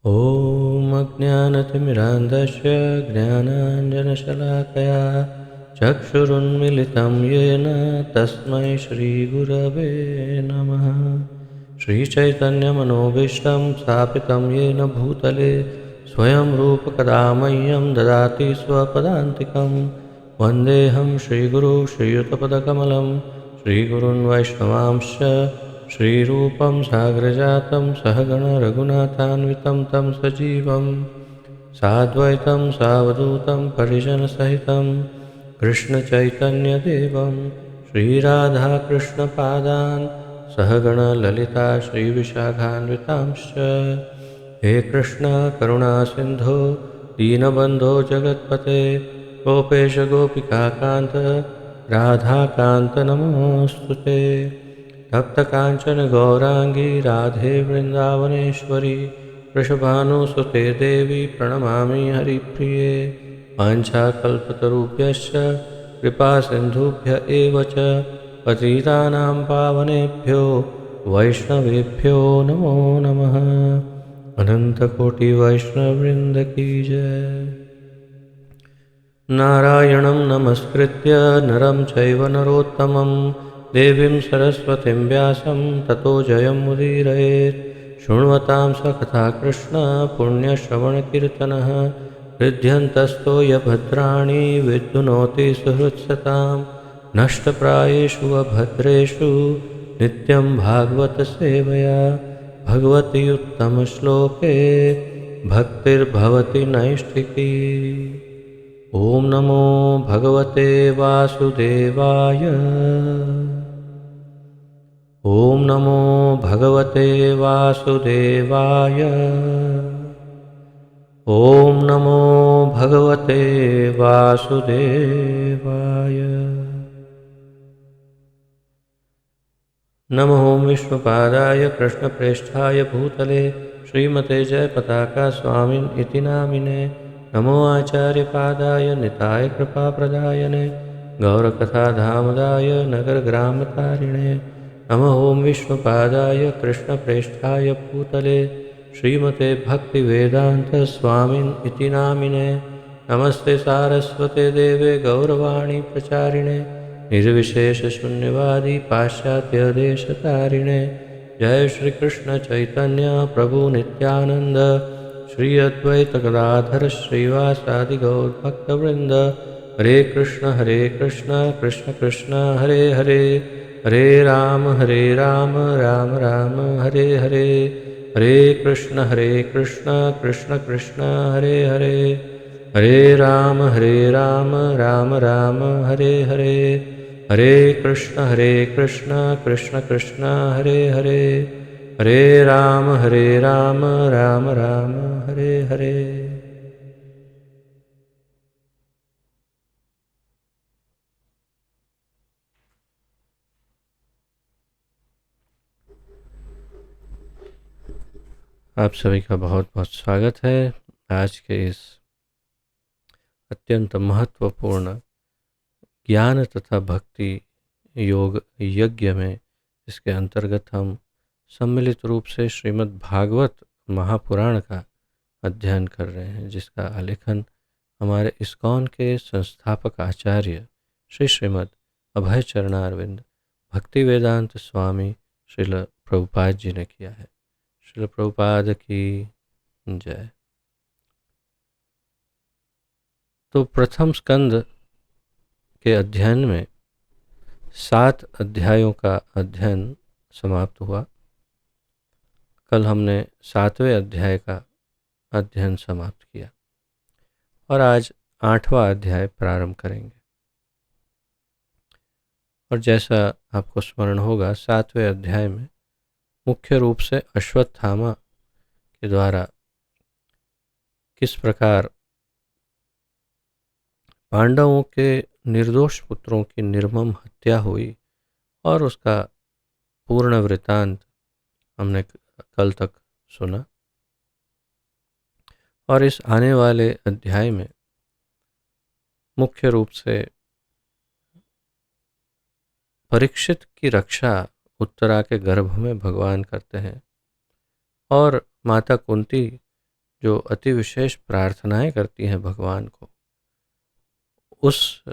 ॐ अज्ञानतिमिरान्धस्य ज्ञानाञ्जनशलाकया चक्षुरुन्मिलितं येन तस्मै श्रीगुरवे नमः। श्रीचैतन्यमनोभीष्टं स्थापितं येन भूतले स्वयं रूपकदा मह्यं ददाति स्वपदान्तिकं। वन्देऽहं श्रीगुरुं श्रीयुतपदकमलं श्रीगुरून् वैष्णवांश्च श्रीरूपं साग्रजातं सहगण रघुनाथान्वितं तं सजीवं साद्वैतं सावधूतं परिजनसहितं कृष्णचैतन्यदेवं श्रीराधाकृष्णपादान् सहगण ललिता श्रीविशाखान्वितांश्च। हे कृष्ण करुणा सिन्धो दीनबन्धो जगत्पते गोपेश गोपिकान्त राधाकान्त नमोऽस्तुते। तप्तकाञ्चन गौराङ्गी राधे वृन्दावनेश्वरी वृषभानुसुते देवी प्रणमामि हरिप्रिये। वाञ्छाकल्पतरुभ्यश्च कृपासिन्धुभ्य एव च पतितानां पावनेभ्यो वैष्णवेभ्यो नमो नमः। अनन्तकोटिवैष्णववृन्द की जय। नारायणं नमस्कृत्य नरं चैव नरोत्तमं देवीं सरस्वतीं व्यासं ततो जयमुदीरयेत्। शृण्वतां सकथा कृष्ण पुण्यश्रवणकीर्तनः हृद्यन्तस्तो यभद्राणि विद्युनोति सुहृत्सतां। नष्टप्रायेषु अभद्रेषु नित्यं भागवतसेवया भगवति उत्तमश्लोके भक्तिर्भवति नैष्ठिकी। ॐ नमो भगवते वासुदेवाय। ॐ नमो भगवते वासुदेवाय। ॐ नमो भगवते वासुदेवाय। नमो विष्णुपादाय कृष्णप्रेष्ठाय भूतले श्रीमते जयपताका स्वामिन् इति नामिने। नमो आचार्यपादाय निताय कृपाप्रदायने गौरकथाधामदाय नगरग्रामतारिणे। नमो ॐ विष्णुपादाय कृष्णप्रेष्ठाय भूतले श्रीमते भक्तिवेदान्तस्वामिन् इति नामिने। नमस्ते सारस्वते देवे गौरवाणी प्रचारिणे निर्विशेषशून्यवादी पाश्चात्यदेशतारिणे। जय श्री कृष्ण चैतन्य प्रभु नित्यानंद श्री अद्वैत गदाधर श्रीवासादि गौरभक्तवृंद। हरे कृष्ण कृष्ण कृष्ण हरे हरे हरे राम राम राम हरे हरे। हरे कृष्ण कृष्ण कृष्ण हरे हरे हरे राम राम राम हरे हरे। हरे कृष्ण कृष्ण कृष्ण हरे हरे हरे राम राम राम हरे हरे। आप सभी का बहुत बहुत स्वागत है आज के इस अत्यंत महत्वपूर्ण ज्ञान तथा भक्ति योग यज्ञ में, इसके अंतर्गत हम सम्मिलित रूप से श्रीमद् भागवत महापुराण का अध्ययन कर रहे हैं, जिसका आलेखन हमारे इस्कॉन के संस्थापक आचार्य श्री श्रीमद् अभय चरणारविंद भक्ति वेदांत स्वामी श्रील प्रभुपाद जी ने किया है। श्रील प्रभुपाद की जय। तो प्रथम स्कंद के अध्ययन में 7 अध्यायों का अध्ययन समाप्त हुआ। कल हमने 7वें अध्याय का अध्ययन समाप्त किया और आज 8वां अध्याय प्रारंभ करेंगे। और जैसा आपको स्मरण होगा, 7वें अध्याय में मुख्य रूप से अश्वत्थामा के द्वारा किस प्रकार पांडवों के निर्दोष पुत्रों की निर्मम हत्या हुई और उसका पूर्ण वृतांत हमने कल तक सुना। और इस आने वाले अध्याय में मुख्य रूप से परीक्षित की रक्षा उत्तरा के गर्भ में भगवान करते हैं और माता कुंती जो अति विशेष प्रार्थनाएं करती हैं भगवान को, उस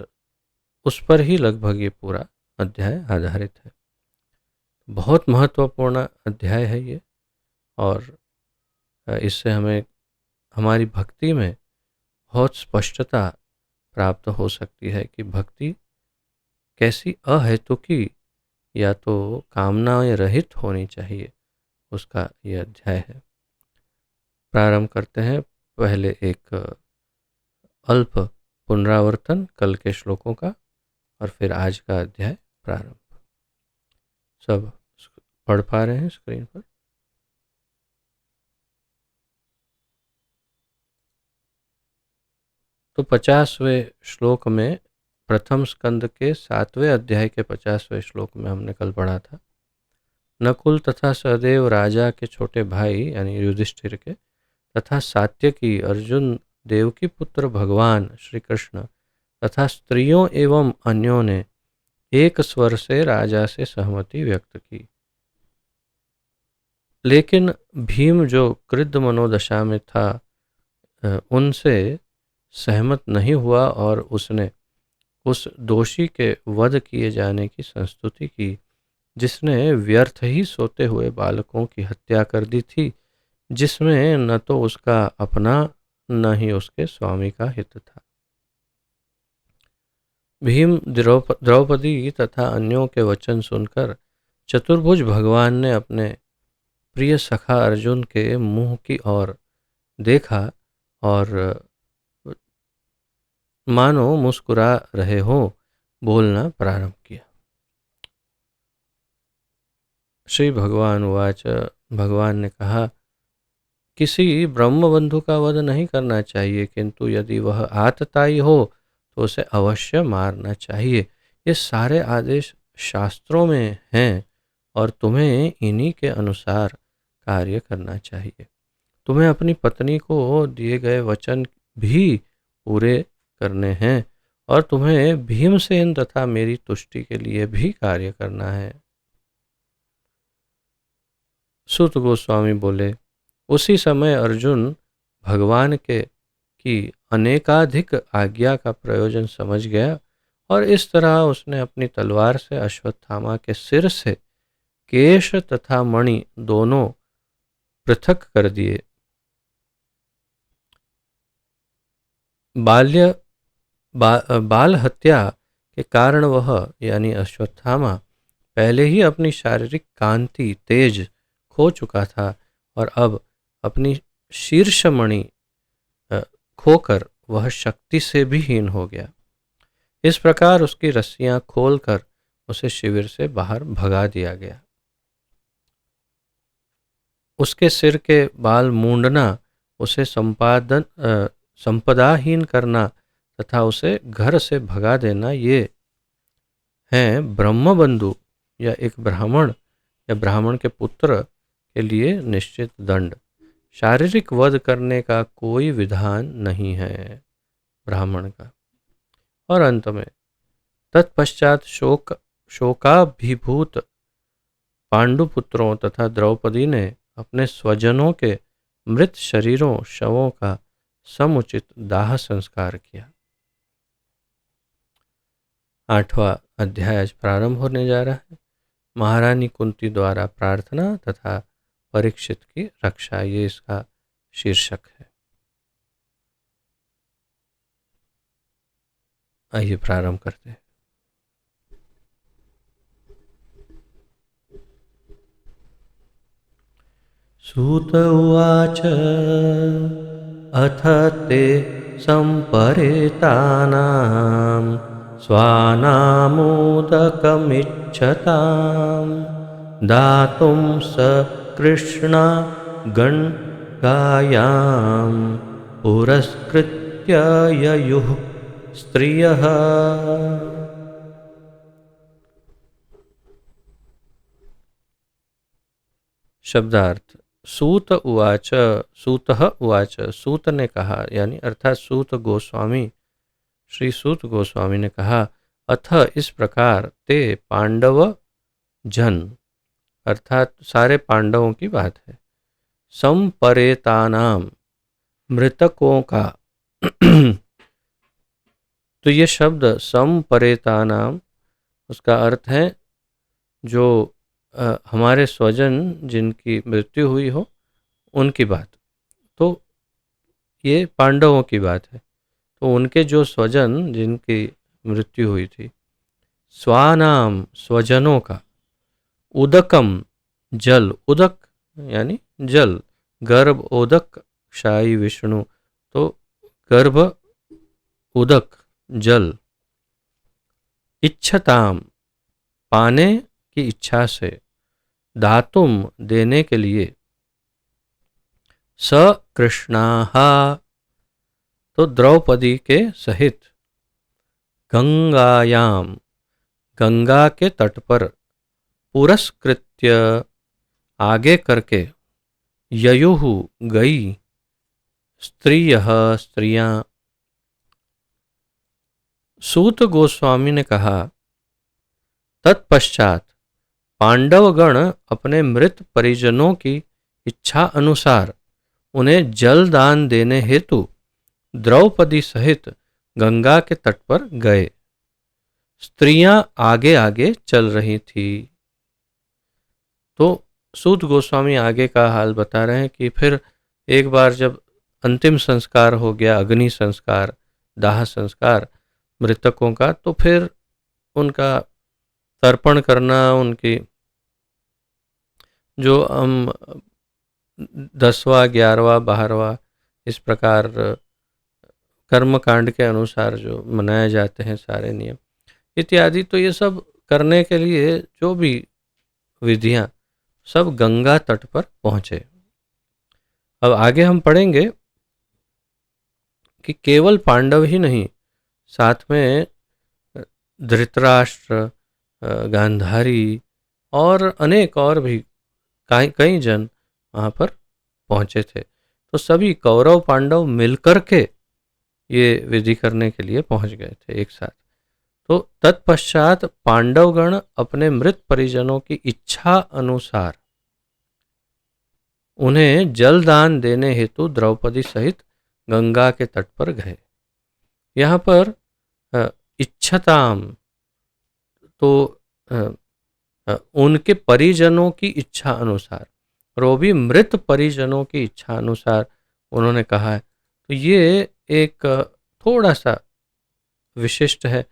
उस पर ही लगभग ये पूरा अध्याय आधारित है। बहुत महत्वपूर्ण अध्याय है ये, और इससे हमें हमारी भक्ति में बहुत स्पष्टता प्राप्त हो सकती है कि भक्ति कैसी अहेतुकी या तो कामनाएं रहित होनी चाहिए, उसका यह अध्याय है। प्रारंभ करते हैं पहले एक अल्प पुनरावर्तन कल के श्लोकों का, और फिर आज का अध्याय प्रारंभ। सब पढ़ पा रहे हैं स्क्रीन पर? तो 50वें श्लोक में, प्रथम स्कंद के 7वें अध्याय के 50वें श्लोक में हमने कल पढ़ा था, नकुल तथा सहदेव राजा के छोटे भाई यानी युधिष्ठिर के, तथा सात्यकी अर्जुन, देवकी पुत्र भगवान श्री कृष्ण तथा स्त्रियों एवं अन्यों ने एक स्वर से राजा से सहमति व्यक्त की। लेकिन भीम जो कृद्ध मनोदशा में था उनसे सहमत नहीं हुआ, और उसने उस दोषी के वध किए जाने की संस्तुति की जिसने व्यर्थ ही सोते हुए बालकों की हत्या कर दी थी, जिसमें न तो उसका अपना न ही उसके स्वामी का हित था। भीम द्रौपदी तथा अन्यों के वचन सुनकर चतुर्भुज भगवान ने अपने प्रिय सखा अर्जुन के मुंह की ओर देखा और मानो मुस्कुरा रहे हो बोलना प्रारंभ किया। श्री भगवान उवाच, भगवान ने कहा, किसी ब्रह्मबंधु का वध नहीं करना चाहिए, किंतु यदि वह आतताई हो तो उसे अवश्य मारना चाहिए। ये सारे आदेश शास्त्रों में हैं और तुम्हें इन्हीं के अनुसार कार्य करना चाहिए। तुम्हें अपनी पत्नी को दिए गए वचन भी पूरे करने हैं, और तुम्हें भीमसेन तथा मेरी तुष्टि के लिए भी कार्य करना है। सूत गोस्वामी बोले, उसी समय अर्जुन भगवान के की अनेकाधिक आज्ञा का प्रयोजन समझ गया, और इस तरह उसने अपनी तलवार से अश्वत्थामा के सिर से केश तथा मणि दोनों पृथक कर दिए। बाल हत्या के कारण वह यानी अश्वत्थामा पहले ही अपनी शारीरिक कांति तेज खो चुका था, और अब अपनी शीर्षमणि खोकर वह शक्ति से भी हीन हो गया। इस प्रकार उसकी रस्सियां खोलकर उसे शिविर से बाहर भगा दिया गया। उसके सिर के बाल मूंडना, उसे संपदाहीन करना तथा उसे घर से भगा देना, ये हैं ब्रह्मबंधु या एक ब्राह्मण या ब्राह्मण के पुत्र के लिए निश्चित दंड। शारीरिक वध करने का कोई विधान नहीं है ब्राह्मण का। और अंत में, तत्पश्चात शोकाभिभूत पांडुपुत्रों तथा द्रौपदी ने अपने स्वजनों के मृत शरीरों शवों का समुचित दाह संस्कार किया। 8वां अध्याय आज प्रारंभ होने जा रहा है। महारानी कुंती द्वारा प्रार्थना तथा परीक्षित की रक्षा, ये इसका शीर्षक है। आइए प्रारंभ करते हैं। सूत उवाच, अथ ते संपरेतानां स्वानामोदकमिच्छतां दातुं स कृष्ण गणगायां पुरस्कृत्य ययुः स्त्रियः। शब्दार्थ। सूत उवाच, सूतः उवाच, सूत ने कहा, यानी अर्थात सूत गोस्वामी, श्री सूत गोस्वामी ने कहा, अथ इस प्रकार, ते पांडव जन, अर्थात सारे पांडवों की बात है, संपरेतानाम मृतकों का तो ये शब्द समपरेता नाम, उसका अर्थ है जो हमारे स्वजन जिनकी मृत्यु हुई हो उनकी बात। तो ये पांडवों की बात है। तो उनके जो स्वजन जिनकी मृत्यु हुई थी, स्वानाम स्वजनों का, उदकम जल, उदक यानी जल, गर्भ उदक शाई विष्णु, तो गर्भ उदक जल, इच्छताम पाने की इच्छा से, दातुम देने के लिए, स कृष्णाहा तो द्रौपदी के सहित, गंगायाम गंगा के तट पर, पुरस्कृत्य आगे करके, ययुहु गई, स्त्रियः स्त्रियां। सूत गोस्वामी ने कहा, तत्पश्चात पांडवगण अपने मृत परिजनों की इच्छा अनुसार उन्हें जल दान देने हेतु द्रौपदी सहित गंगा के तट पर गए। स्त्रियां आगे आगे चल रही थी। तो सूत गोस्वामी आगे का हाल बता रहे हैं कि फिर एक बार जब अंतिम संस्कार हो गया, अग्नि संस्कार, दाह संस्कार मृतकों का, तो फिर उनका तर्पण करना, उनकी जो हम 10वां 11वां 12वां इस प्रकार कर्म कांड के अनुसार जो मनाए जाते हैं सारे नियम इत्यादि, तो ये सब करने के लिए जो भी विधियां, सब गंगा तट पर पहुंचे। अब आगे हम पढ़ेंगे कि केवल पांडव ही नहीं, साथ में धृतराष्ट्र, गांधारी और अनेक और भी कई जन वहाँ पर पहुँचे थे। तो सभी कौरव पांडव मिलकर के ये विधि करने के लिए पहुँच गए थे एक साथ। तो तत्पश्चात पांडवगण अपने मृत परिजनों की इच्छा अनुसार उन्हें जलदान देने हेतु द्रौपदी सहित गंगा के तट पर गए। यहाँ पर इच्छताम तो उनके परिजनों की इच्छा अनुसार, और वो भी मृत परिजनों की इच्छा अनुसार उन्होंने कहा है। तो ये एक थोड़ा सा विशिष्ट है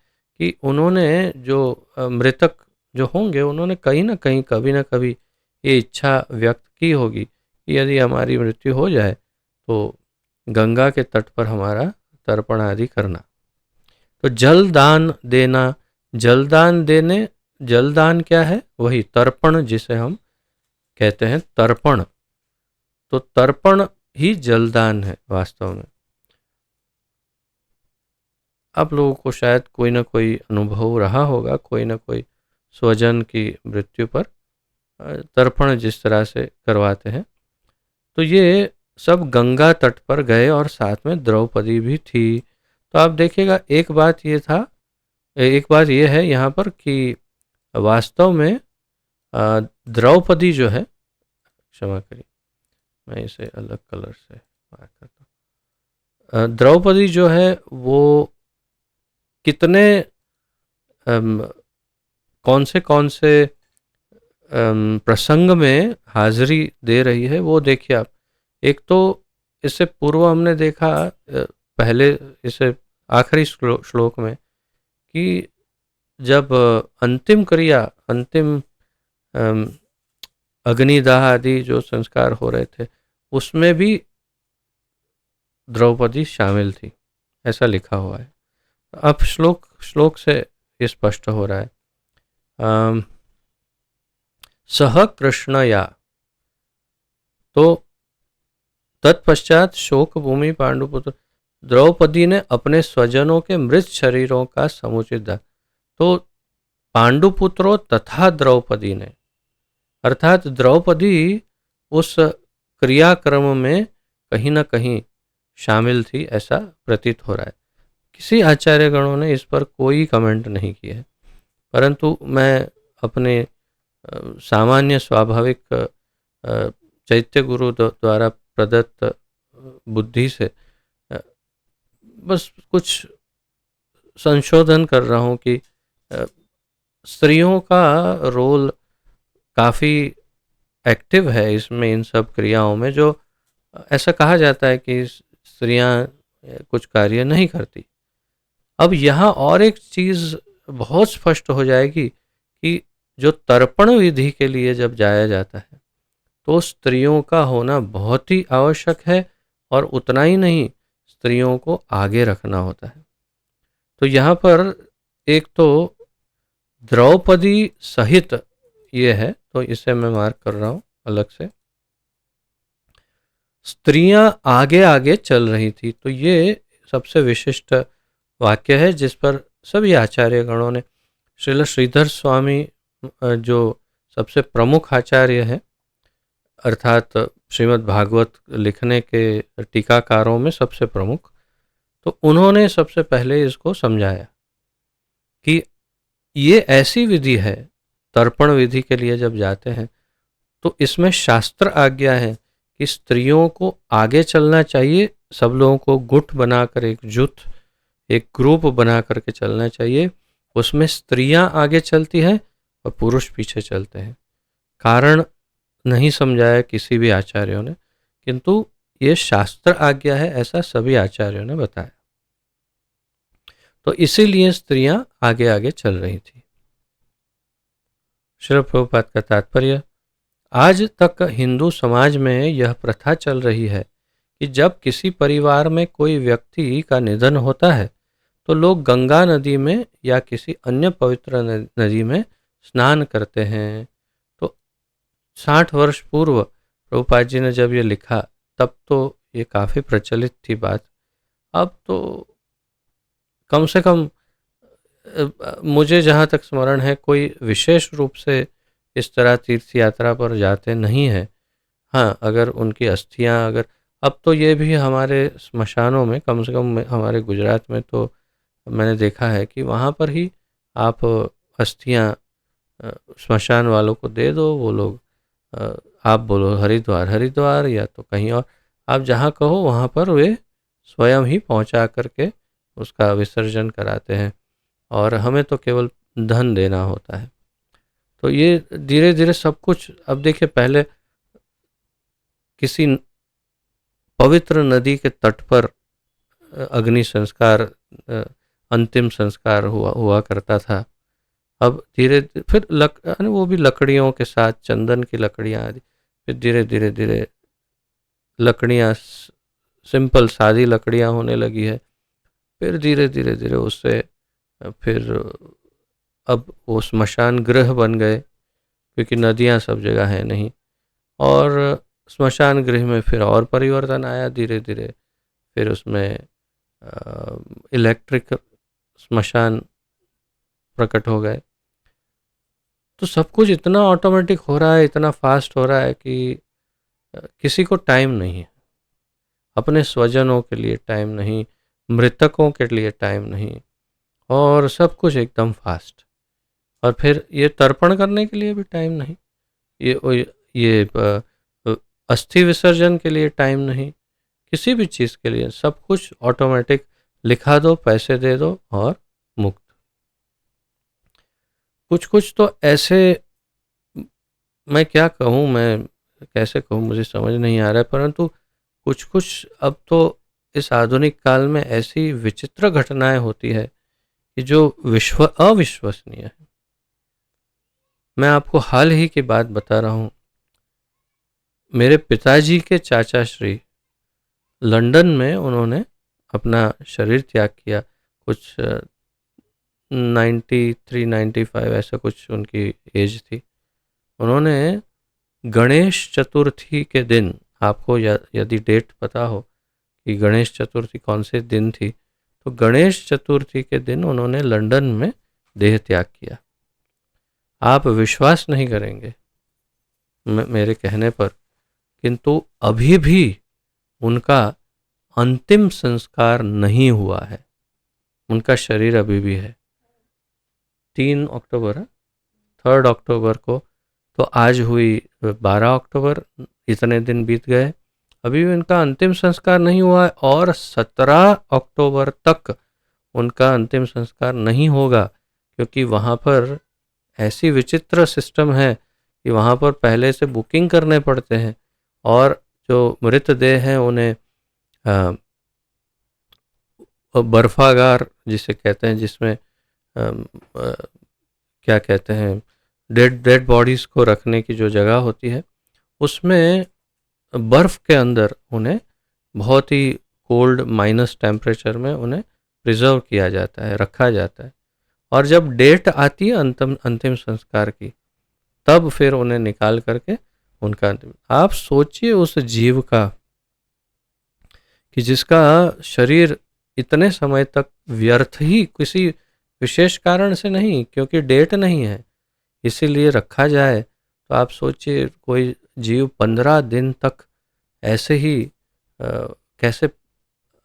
कि उन्होंने जो मृतक जो होंगे, उन्होंने कहीं ना कहीं कभी ना कभी ये इच्छा व्यक्त की होगी कि यदि हमारी मृत्यु हो जाए तो गंगा के तट पर हमारा तर्पण आदि करना। तो जलदान देना, जलदान देने, जलदान क्या है? वही तर्पण जिसे हम कहते हैं, तर्पण। तो तर्पण ही जलदान है वास्तव में। आप लोगों को शायद कोई ना कोई अनुभव रहा होगा, कोई ना कोई स्वजन की मृत्यु पर तर्पण जिस तरह से करवाते हैं। तो ये सब गंगा तट पर गए और साथ में द्रौपदी भी थी। तो आप देखिएगा, एक बात ये है यहाँ पर कि वास्तव में द्रौपदी जो है, क्षमा करिए मैं इसे अलग कलर से मार्क करता हूँ। द्रौपदी जो है वो कितने कौन से प्रसंग में हाजिरी दे रही है वो देखिए आप। एक तो इससे पूर्व हमने देखा पहले, इसे आखिरी श्लोक में, कि जब अंतिम क्रिया, अंतिम अग्निदाह आदि जो संस्कार हो रहे थे, उसमें भी द्रौपदी शामिल थी, ऐसा लिखा हुआ है। अब श्लोक से स्पष्ट हो रहा है। सह कृष्णया, तो तत्पश्चात शोक भूमि पांडुपुत्र द्रौपदी ने अपने स्वजनों के मृत शरीरों का समुचित दान। तो पांडुपुत्रों तथा द्रौपदी ने, अर्थात द्रौपदी उस क्रियाक्रम में कहीं ना कहीं शामिल थी, ऐसा प्रतीत हो रहा है। किसी आचार्यगणों ने इस पर कोई कमेंट नहीं किया है, परंतु मैं अपने सामान्य स्वाभाविक चैत्य गुरु द्वारा प्रदत्त बुद्धि से बस कुछ संशोधन कर रहा हूँ कि स्त्रियों का रोल काफ़ी एक्टिव है इसमें, इन सब क्रियाओं में। जो ऐसा कहा जाता है कि स्त्रियां कुछ कार्य नहीं करती। अब यहाँ और एक चीज़ बहुत स्पष्ट हो जाएगी कि जो तर्पण विधि के लिए जब जाया जाता है तो स्त्रियों का होना बहुत ही आवश्यक है, और उतना ही नहीं, स्त्रियों को आगे रखना होता है। तो यहाँ पर एक तो द्रौपदी सहित ये है, तो इसे मैं मार्क कर रहा हूँ अलग से। स्त्रियां आगे आगे चल रही थी, तो ये सबसे विशिष्ट वाक्य है जिस पर सभी आचार्य गणों ने, श्रील श्रीधर स्वामी जो सबसे प्रमुख आचार्य हैं, अर्थात श्रीमद् भागवत लिखने के टीकाकारों में सबसे प्रमुख, तो उन्होंने सबसे पहले इसको समझाया कि ये ऐसी विधि है, तर्पण विधि के लिए जब जाते हैं तो इसमें शास्त्र आज्ञा है कि स्त्रियों को आगे चलना चाहिए, सब लोगों को गुट बनाकर एकजुट एक ग्रुप बना करके चलना चाहिए। उसमें स्त्रियां आगे चलती हैं और पुरुष पीछे चलते हैं। कारण नहीं समझाया किसी भी आचार्यों ने, किंतु ये शास्त्र आज्ञा है, ऐसा सभी आचार्यों ने बताया। तो इसीलिए स्त्रियां आगे आगे चल रही थी। श्रील प्रभुपाद का तात्पर्य, आज तक हिंदू समाज में यह प्रथा चल रही है कि जब किसी परिवार में कोई व्यक्ति का निधन होता है तो लोग गंगा नदी में या किसी अन्य पवित्र नदी में स्नान करते हैं। तो 60 वर्ष पूर्व प्रभुपाद जी ने जब ये लिखा तब तो ये काफ़ी प्रचलित थी बात। अब तो कम से कम मुझे जहाँ तक स्मरण है कोई विशेष रूप से इस तरह तीर्थ यात्रा पर जाते नहीं हैं। हाँ, अगर उनकी अस्थियाँ, अगर अब तो ये भी हमारे स्मशानों में, कम से कम हमारे गुजरात में तो मैंने देखा है कि वहाँ पर ही आप अस्थियाँ स्मशान वालों को दे दो, वो लोग आप बोलो हरिद्वार हरिद्वार या तो कहीं और, आप जहाँ कहो वहाँ पर वे स्वयं ही पहुँचा करके उसका विसर्जन कराते हैं, और हमें तो केवल धन देना होता है। तो ये धीरे धीरे सब कुछ, अब देखिए पहले किसी पवित्र नदी के तट पर अग्नि संस्कार, अंतिम संस्कार हुआ करता था। अब धीरे फिर वो भी लकड़ियों के साथ, चंदन की लकड़ियाँ आदि, फिर धीरे धीरे धीरे लकड़ियाँ सिंपल सादी लकड़ियाँ होने लगी है। फिर धीरे धीरे धीरे उससे फिर अब वो स्मशान गृह बन गए, क्योंकि नदियाँ सब जगह है नहीं, और स्मशान गृह में फिर और परिवर्तन आया धीरे धीरे। फिर उसमें इलेक्ट्रिक स्मशान प्रकट हो गए। तो सब कुछ इतना ऑटोमेटिक हो रहा है, इतना फास्ट हो रहा है कि किसी को टाइम नहीं है, अपने स्वजनों के लिए टाइम नहीं, मृतकों के लिए टाइम नहीं, और सब कुछ एकदम फास्ट। और फिर ये तर्पण करने के लिए भी टाइम नहीं, ये अस्थि विसर्जन के लिए टाइम नहीं, किसी भी चीज़ के लिए सब कुछ ऑटोमेटिक, लिखा दो, पैसे दे दो और मुक्त। कुछ कुछ तो ऐसे, मैं क्या कहूँ, मैं कैसे कहूँ, मुझे समझ नहीं आ रहा है, परंतु कुछ कुछ अब तो इस आधुनिक काल में ऐसी विचित्र घटनाएं होती है कि जो अविश्वसनीय है। मैं आपको हाल ही की बात बता रहा हूँ। मेरे पिताजी के चाचा श्री लंदन में, उन्होंने अपना शरीर त्याग किया, कुछ 93-95 ऐसा कुछ उनकी एज थी। उन्होंने गणेश चतुर्थी के दिन, आपको यदि डेट पता हो कि गणेश चतुर्थी कौन से दिन थी, तो गणेश चतुर्थी के दिन उन्होंने लंदन में देह त्याग किया। आप विश्वास नहीं करेंगे मेरे कहने पर, किंतु अभी भी उनका अंतिम संस्कार नहीं हुआ है, उनका शरीर अभी भी है। 3 अक्टूबर 3 अक्टूबर को, तो आज हुई 12 अक्टूबर, इतने दिन बीत गए, अभी इनका अंतिम संस्कार नहीं हुआ है और 17 अक्टूबर तक उनका अंतिम संस्कार नहीं होगा, क्योंकि वहाँ पर ऐसी विचित्र सिस्टम है कि वहाँ पर पहले से बुकिंग करने पड़ते हैं और जो मृतदेह हैं उन्हें बर्फागार जिसे कहते हैं, जिसमें क्या कहते हैं, डेड बॉडीज़ को रखने की जो जगह होती है, उसमें बर्फ़ के अंदर उन्हें बहुत ही कोल्ड माइनस टेम्परेचर में उन्हें प्रिजर्व किया जाता है, रखा जाता है। और जब डेट आती है अंतिम संस्कार की, तब फिर उन्हें निकाल करके उनका आप सोचिए उस जीव का कि जिसका शरीर इतने समय तक व्यर्थ ही किसी विशेष कारण से नहीं, क्योंकि डेट नहीं है इसीलिए रखा जाए, तो आप सोचिए कोई जीव 15 दिन तक ऐसे ही कैसे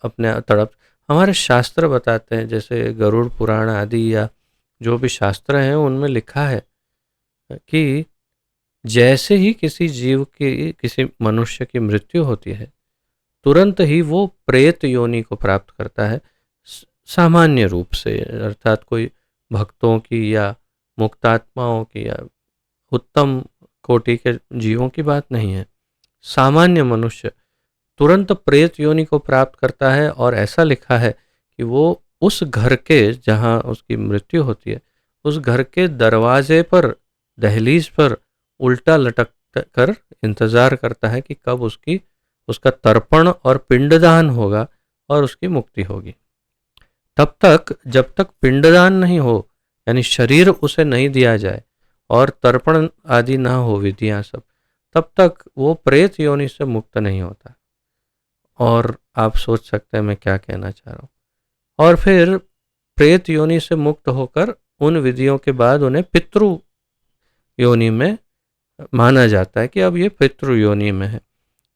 अपने तड़प। हमारे शास्त्र बताते हैं, जैसे गरुड़ पुराण आदि या जो भी शास्त्र हैं उनमें लिखा है कि जैसे ही किसी जीव की, किसी मनुष्य की मृत्यु होती है, तुरंत ही वो प्रेत योनि को प्राप्त करता है, सामान्य रूप से, अर्थात कोई भक्तों की या मुक्तात्माओं की या उत्तम कोटि के जीवों की बात नहीं है। सामान्य मनुष्य तुरंत प्रेत योनि को प्राप्त करता है और ऐसा लिखा है कि वो उस घर के जहाँ उसकी मृत्यु होती है, उस घर के दरवाजे पर, दहलीज पर उल्टा लटक कर इंतज़ार करता है कि कब उसका तर्पण और पिंडदान होगा और उसकी मुक्ति होगी। तब तक, जब तक पिंडदान नहीं हो, यानी शरीर उसे नहीं दिया जाए और तर्पण आदि ना हो विधियाँ सब, तब तक वो प्रेत योनि से मुक्त नहीं होता। और आप सोच सकते हैं मैं क्या कहना चाह रहा हूँ। और फिर प्रेत योनि से मुक्त होकर उन विधियों के बाद उन्हें पितृ योनि में माना जाता है कि अब ये पितृ योनि में है।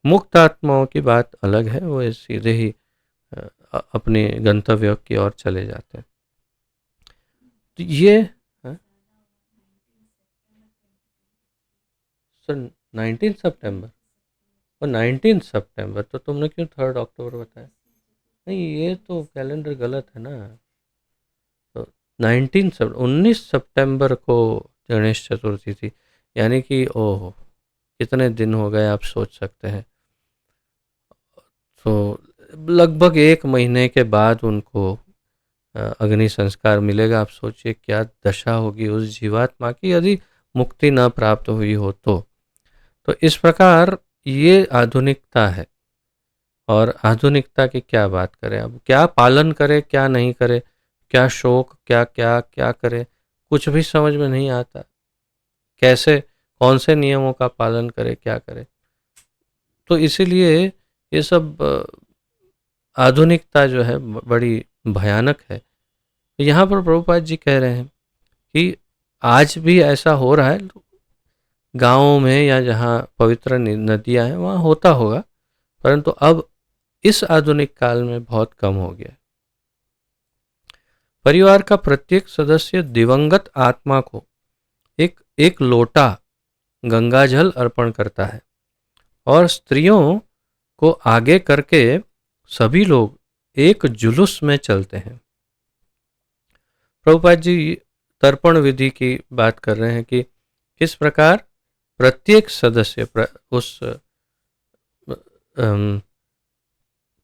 मुक्त आत्माओं की बात अलग है, वो सीधे ही अपने गंतव्य की ओर चले जाते हैं। तो ये सर 19 सितंबर और 19 सितंबर, तो तुमने क्यों 3 अक्टूबर बताया? नहीं, ये तो कैलेंडर गलत है ना। तो 19 सितंबर को गणेश चतुर्थी थी, यानी कि ओह कितने दिन हो गए, आप सोच सकते हैं। तो लगभग 1 महीने के बाद उनको अग्नि संस्कार मिलेगा। आप सोचिए क्या दशा होगी उस जीवात्मा की यदि मुक्ति न प्राप्त हुई हो तो इस प्रकार ये आधुनिकता है। और आधुनिकता की क्या बात करें, अब क्या पालन करें क्या नहीं करें, क्या शोक, क्या क्या क्या करें, कुछ भी समझ में नहीं आता। कैसे, कौन से नियमों का पालन करें, क्या करें। तो इसीलिए ये सब आधुनिकता जो है बड़ी भयानक है। यहाँ पर प्रभुपाद जी कह रहे हैं कि आज भी ऐसा हो रहा है, गाँवों में या जहाँ पवित्र नदियाँ हैं वहाँ होता होगा, परंतु अब इस आधुनिक काल में बहुत कम हो गया। परिवार का प्रत्येक सदस्य दिवंगत आत्मा को एक लोटा गंगाजल अर्पण करता है और स्त्रियों को आगे करके सभी लोग एक जुलूस में चलते हैं। प्रभुपाद जी तर्पण विधि की बात कर रहे हैं कि किस प्रकार प्रत्येक सदस्य उस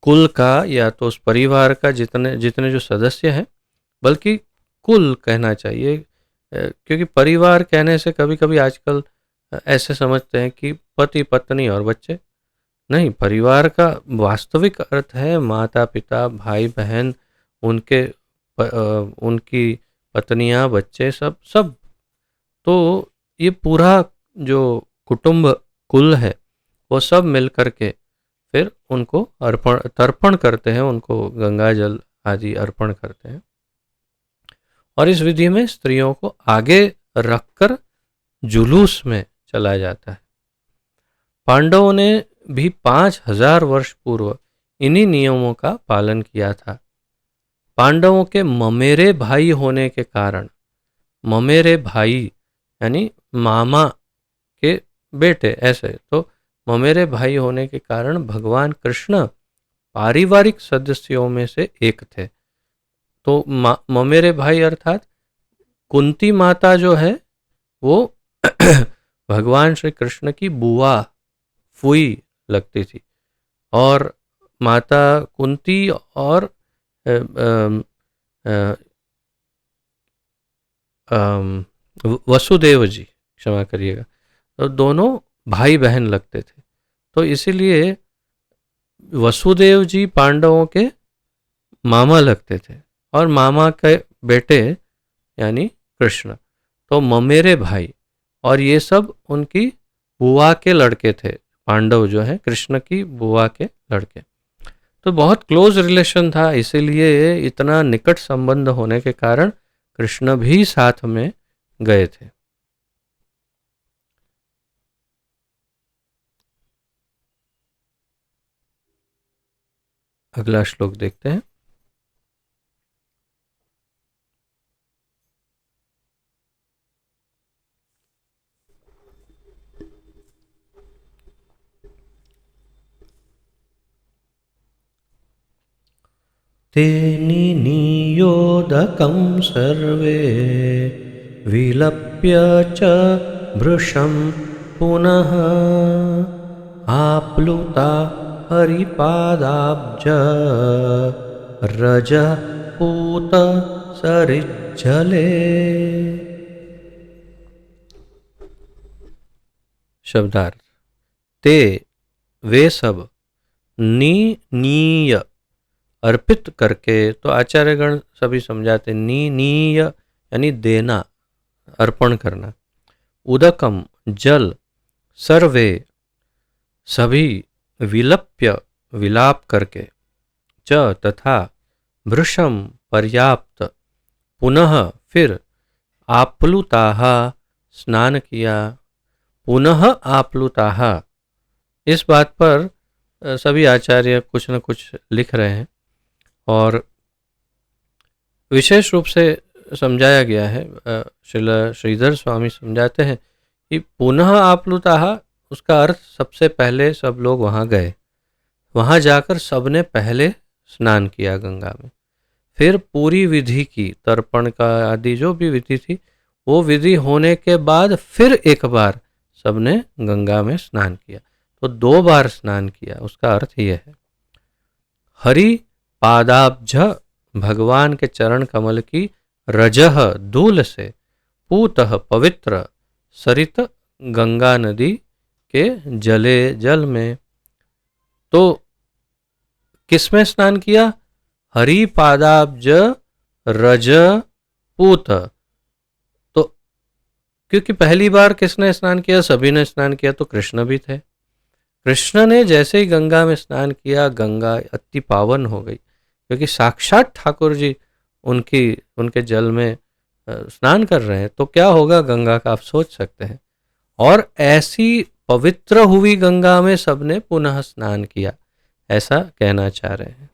कुल का या तो उस परिवार का जितने जो सदस्य हैं, बल्कि कुल कहना चाहिए, क्योंकि परिवार कहने से कभी कभी आजकल ऐसे समझते हैं कि पति पत्नी और बच्चे। नहीं, परिवार का वास्तविक अर्थ है माता पिता भाई बहन, उनकी पत्नियां बच्चे, सब। तो ये पूरा जो कुटुंब कुल है वो सब मिल करके फिर उनको तर्पण करते हैं, उनको गंगा जल आदि अर्पण करते हैं। और इस विधि में स्त्रियों को आगे रखकर जुलूस में चला जाता है। पांडवों ने भी 5000 वर्ष पूर्व इन्हीं नियमों का पालन किया था। पांडवों के ममेरे भाई होने के कारण, ममेरे भाई यानी मामा के बेटे, ऐसे तो ममेरे भाई होने के कारण भगवान कृष्ण पारिवारिक सदस्यों में से एक थे। तो ममेरे भाई अर्थात कुंती माता जो है वो भगवान श्री कृष्ण की बुआ फुई लगती थी। और माता कुंती और अ, अम, अ, वसुदेव जी, क्षमा करिएगा, तो दोनों भाई बहन लगते थे। तो इसीलिए वसुदेव जी पांडवों के मामा लगते थे और मामा के बेटे यानी कृष्ण, तो ममेरे भाई। और ये सब उनकी बुआ के लड़के थे, पांडव जो है कृष्ण की बुआ के लड़के। तो बहुत क्लोज रिलेशन था, इसीलिए इतना निकट संबंध होने के कारण कृष्ण भी साथ में गए थे। अगला श्लोक देखते हैं। ते नियोदकं सर्वे विलप्य च भृशं पुनः आप्लुता हरिपादाब्ज रजः पूत सरिज्जले। शब्दार्थ। ते वे सब नीय अर्पित करके, तो आचार्यगण सभी समझाते नीय यानी देना, अर्पण करना। उदकम जल, सर्वे सभी, विलप्य विलाप करके, च तथा, भृशम पर्याप्त, पुनः फिर, आप्लुताः स्नान किया, पुनः आप्लुताः। इस बात पर सभी आचार्य कुछ न कुछ लिख रहे हैं और विशेष रूप से समझाया गया है। श्रील श्रीधर स्वामी समझाते हैं कि पुनः आप्लुताः, उसका अर्थ सबसे पहले सब लोग वहाँ गए, वहाँ जाकर सबने पहले स्नान किया गंगा में, फिर पूरी विधि की, तर्पण का आदि जो भी विधि थी वो विधि होने के बाद फिर एक बार सबने गंगा में स्नान किया। तो 2 बार स्नान किया, उसका अर्थ यह है। हरि पादाब्ज, भगवान के चरण कमल की, रजह धूल से, पूतः पवित्र, सरित गंगा नदी के जले जल में। तो किसमें स्नान किया? हरि पादाब्ज रज पूत। तो क्योंकि पहली बार किसने स्नान किया? सभी ने स्नान किया, तो कृष्ण भी थे। कृष्ण ने जैसे ही गंगा में स्नान किया, गंगा अति पावन हो गई, क्योंकि साक्षात ठाकुर जी उनके जल में स्नान कर रहे हैं। तो क्या होगा गंगा का, आप सोच सकते हैं। और ऐसी पवित्र हुई गंगा में सबने पुनः स्नान किया, ऐसा कहना चाह रहे हैं।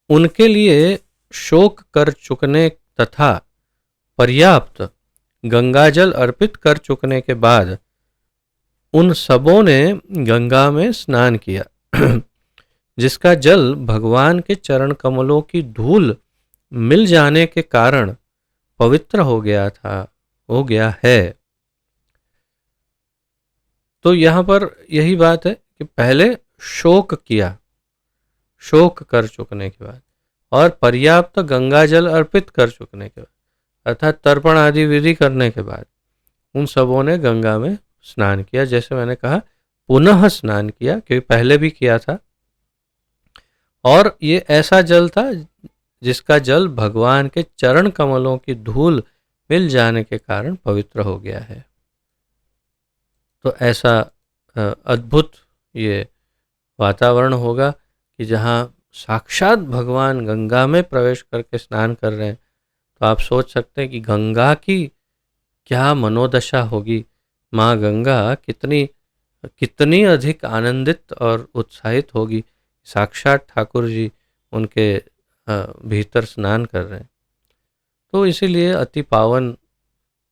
उनके लिए शोक कर चुकने तथा पर्याप्त गंगाजल अर्पित कर चुकने के बाद उन सबों ने गंगा में स्नान किया, जिसका जल भगवान के चरण कमलों की धूल मिल जाने के कारण पवित्र हो गया था, हो गया है। तो यहाँ पर यही बात है कि पहले शोक किया, शोक कर चुकने के बाद, और पर्याप्त गंगाजल अर्पित कर चुकने के बाद, अर्थात तर्पण आदि विधि करने के बाद उन सबों ने गंगा में स्नान किया। जैसे मैंने कहा, पुनः स्नान किया, क्योंकि पहले भी किया था। और ये ऐसा जल था जिसका जल भगवान के चरण कमलों की धूल मिल जाने के कारण पवित्र हो गया है। तो ऐसा अद्भुत ये वातावरण होगा कि जहाँ साक्षात भगवान गंगा में प्रवेश करके स्नान कर रहे हैं। तो आप सोच सकते हैं कि गंगा की क्या मनोदशा होगी। माँ गंगा कितनी कितनी अधिक आनंदित और उत्साहित होगी, साक्षात ठाकुर जी उनके भीतर स्नान कर रहे हैं। तो इसीलिए अति पावन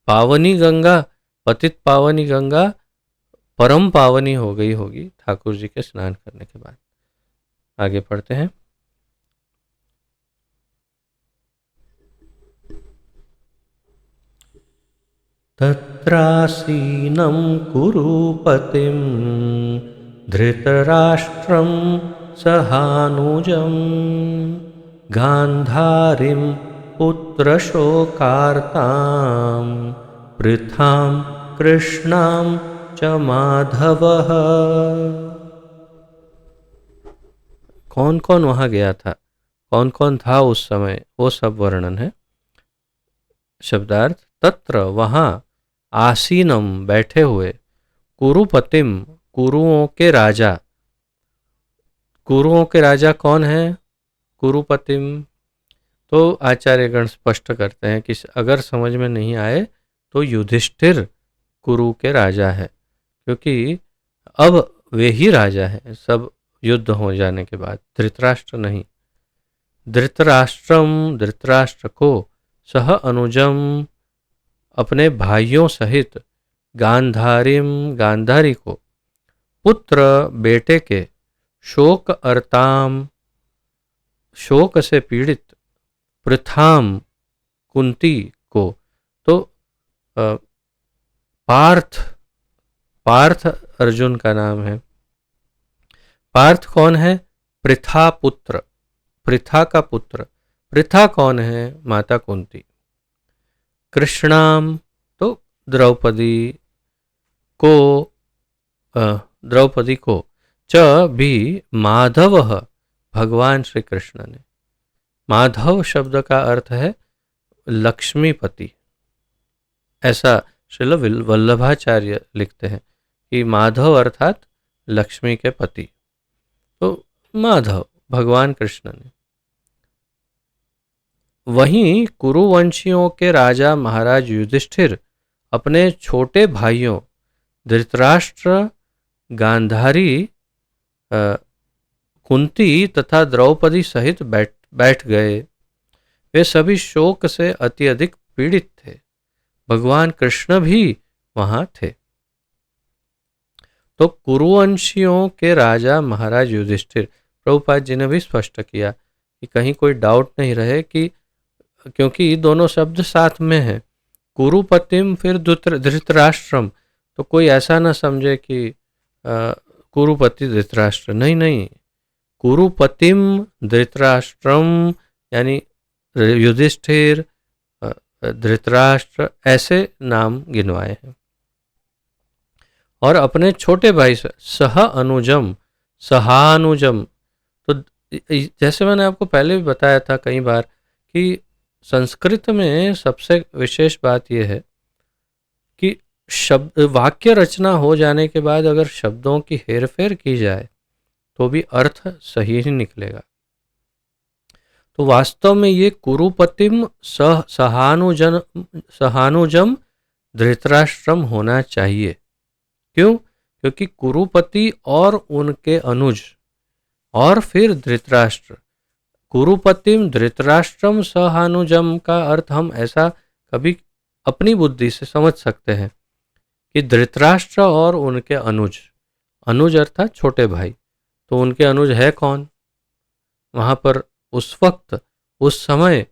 पावनी गंगा, पतित पावनी गंगा परम पावनी हो गई होगी ठाकुर जी के स्नान करने के बाद। आगे पढ़ते हैं। तत्रासीनं कुरुपतिं धृतराष्ट्रं सहानुजं गान्धारीं पुत्रशोकार्तां पृथां कृष्णां च माधवः। कौन कौन वहाँ गया था, कौन कौन था उस समय, वो सब वर्णन है। शब्दार्थ, तत्र वहाँ, आसीनम बैठे हुए, कुरुपतिम कुरुओं के राजा। कुरुओं के राजा कौन है? कुरुपतिम। तो आचार्यगण स्पष्ट करते हैं कि अगर समझ में नहीं आए तो युधिष्ठिर कुरु के राजा है, क्योंकि अब वे ही राजा है सब युद्ध हो जाने के बाद, धृतराष्ट्र नहीं। धृतराष्ट्रम, धृतराष्ट्र को, सह अनुजम अपने भाइयों सहित, गांधारीम गांधारी को, पुत्र बेटे के, शोक अर्ताम शोक से पीड़ित, पृथाम कुंती को। तो पार्थ, पार्थ अर्जुन का नाम है। पार्थ कौन है? पृथा पुत्र, पृथा का पुत्र। पृथा कौन है? माता कुंती। कृष्णाम तो द्रौपदी को, द्रौपदी को, च भी माधव, भगवान श्री कृष्ण ने। माधव शब्द का अर्थ है लक्ष्मीपति, ऐसा श्रील वल्लभाचार्य लिखते हैं कि माधव अर्थात लक्ष्मी के पति। तो माधव भगवान कृष्ण ने। वहीं कुरुवंशियों के राजा महाराज युधिष्ठिर अपने छोटे भाइयों धृतराष्ट्र, गांधारी, कुंती तथा द्रौपदी सहित बैठ गए। वे सभी शोक से अत्यधिक पीड़ित थे। भगवान कृष्ण भी वहां थे। तो कुरुवंशियों के राजा महाराज युधिष्ठिर, प्रभुपाद जी ने भी स्पष्ट किया कि कहीं कोई डाउट नहीं रहे, कि क्योंकि दोनों शब्द साथ में हैं, कुरुपतिम फिर धृतराष्ट्रम, तो कोई ऐसा ना समझे कि कुरुपति धृतराष्ट्र, नहीं नहीं, कुरुपतिम धृतराष्ट्रम यानी युधिष्ठिर, धृतराष्ट्र, ऐसे नाम गिनवाए हैं। और अपने छोटे भाई से सह अनुजम, सहानुजम। तो जैसे मैंने आपको पहले भी बताया था कई बार कि संस्कृत में सबसे विशेष बात यह है कि शब्द वाक्य रचना हो जाने के बाद अगर शब्दों की हेरफेर की जाए तो भी अर्थ सही ही निकलेगा। तो वास्तव में ये कुरुपतिम सहानुजम धृतराष्ट्रम होना चाहिए। क्यों? क्योंकि कुरुपति और उनके अनुज और फिर धृतराष्ट्र, कुरुपतिम धृतराष्ट्रम सहानुजम का अर्थ हम ऐसा कभी अपनी बुद्धि से समझ सकते हैं कि धृतराष्ट्र और उनके अनुज, अनुज अर्थात छोटे भाई, तो उनके अनुज है कौन? वहाँ पर उस वक्त उस समय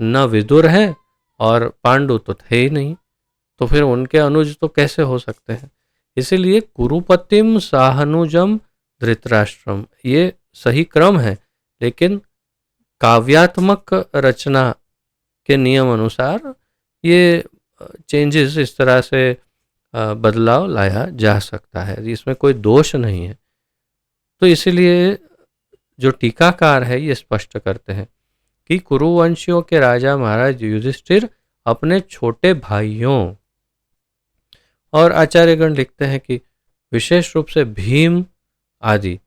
न विदुर है और पांडु तो थे ही नहीं, तो फिर उनके अनुज तो कैसे हो सकते हैं? इसीलिए कुरुपतिम साहनुजम धृतराष्ट्रम, ये सही क्रम है, लेकिन काव्यात्मक रचना के नियम अनुसार ये चेंजेस, इस तरह से बदलाव लाया जा सकता है, इसमें कोई दोष नहीं है। तो इसीलिए जो टीकाकार है ये स्पष्ट करते हैं कि कुरुवंशियों के राजा महाराज युधिष्ठिर अपने छोटे भाइयों, और आचार्यगण लिखते हैं कि विशेष रूप से भीम आदि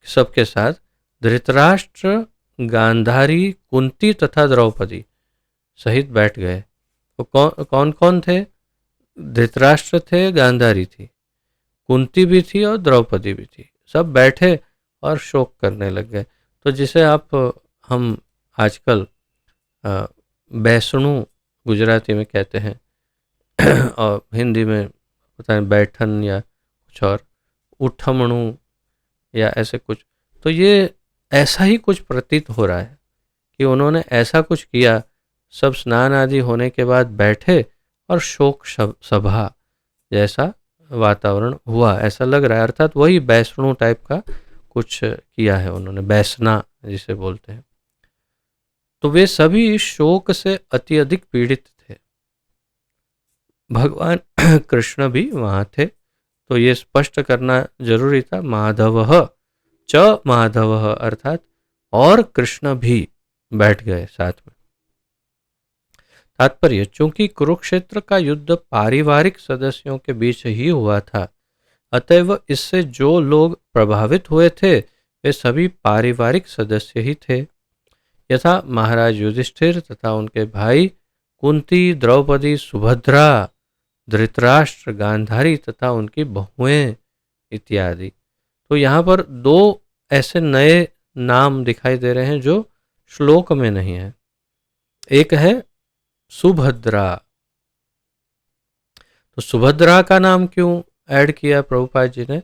सबके साथ धृतराष्ट्र, गांधारी, कुंती तथा द्रौपदी सहित बैठ गए। तो कौन कौन थे? धृतराष्ट्र थे, गांधारी थी, कुंती भी थी और द्रौपदी भी थी। सब बैठे और शोक करने लग गए। तो जिसे हम आजकल बैसणु गुजराती में कहते हैं, और हिंदी में पता नहीं बैठन या कुछ और, उठमणु या ऐसे कुछ। तो ये ऐसा ही कुछ प्रतीत हो रहा है कि उन्होंने ऐसा कुछ किया, सब स्नान आदि होने के बाद बैठे और शोक सभा जैसा वातावरण हुआ, ऐसा लग रहा है। अर्थात वही बैष्णु टाइप का कुछ किया है उन्होंने, बैसना जिसे बोलते हैं। तो वे सभी शोक से अत्यधिक पीड़ित थे। भगवान कृष्ण भी वहाँ थे, तो ये स्पष्ट करना जरूरी था। माधव च माधव अर्थात और कृष्ण भी बैठ गए साथ में। तात्पर्य, चूंकि कुरुक्षेत्र का युद्ध पारिवारिक सदस्यों के बीच ही हुआ था, अतएव इससे जो लोग प्रभावित हुए थे वे सभी पारिवारिक सदस्य ही थे। यथा महाराज युधिष्ठिर तथा उनके भाई कुंती, द्रौपदी, सुभद्रा, धृतराष्ट्र, गांधारी तथा उनकी बहुएं इत्यादि। तो यहाँ पर दो ऐसे नए नाम दिखाई दे रहे हैं जो श्लोक में नहीं है। एक है सुभद्रा। तो सुभद्रा का नाम क्यों ऐड किया प्रभुपाद जी ने?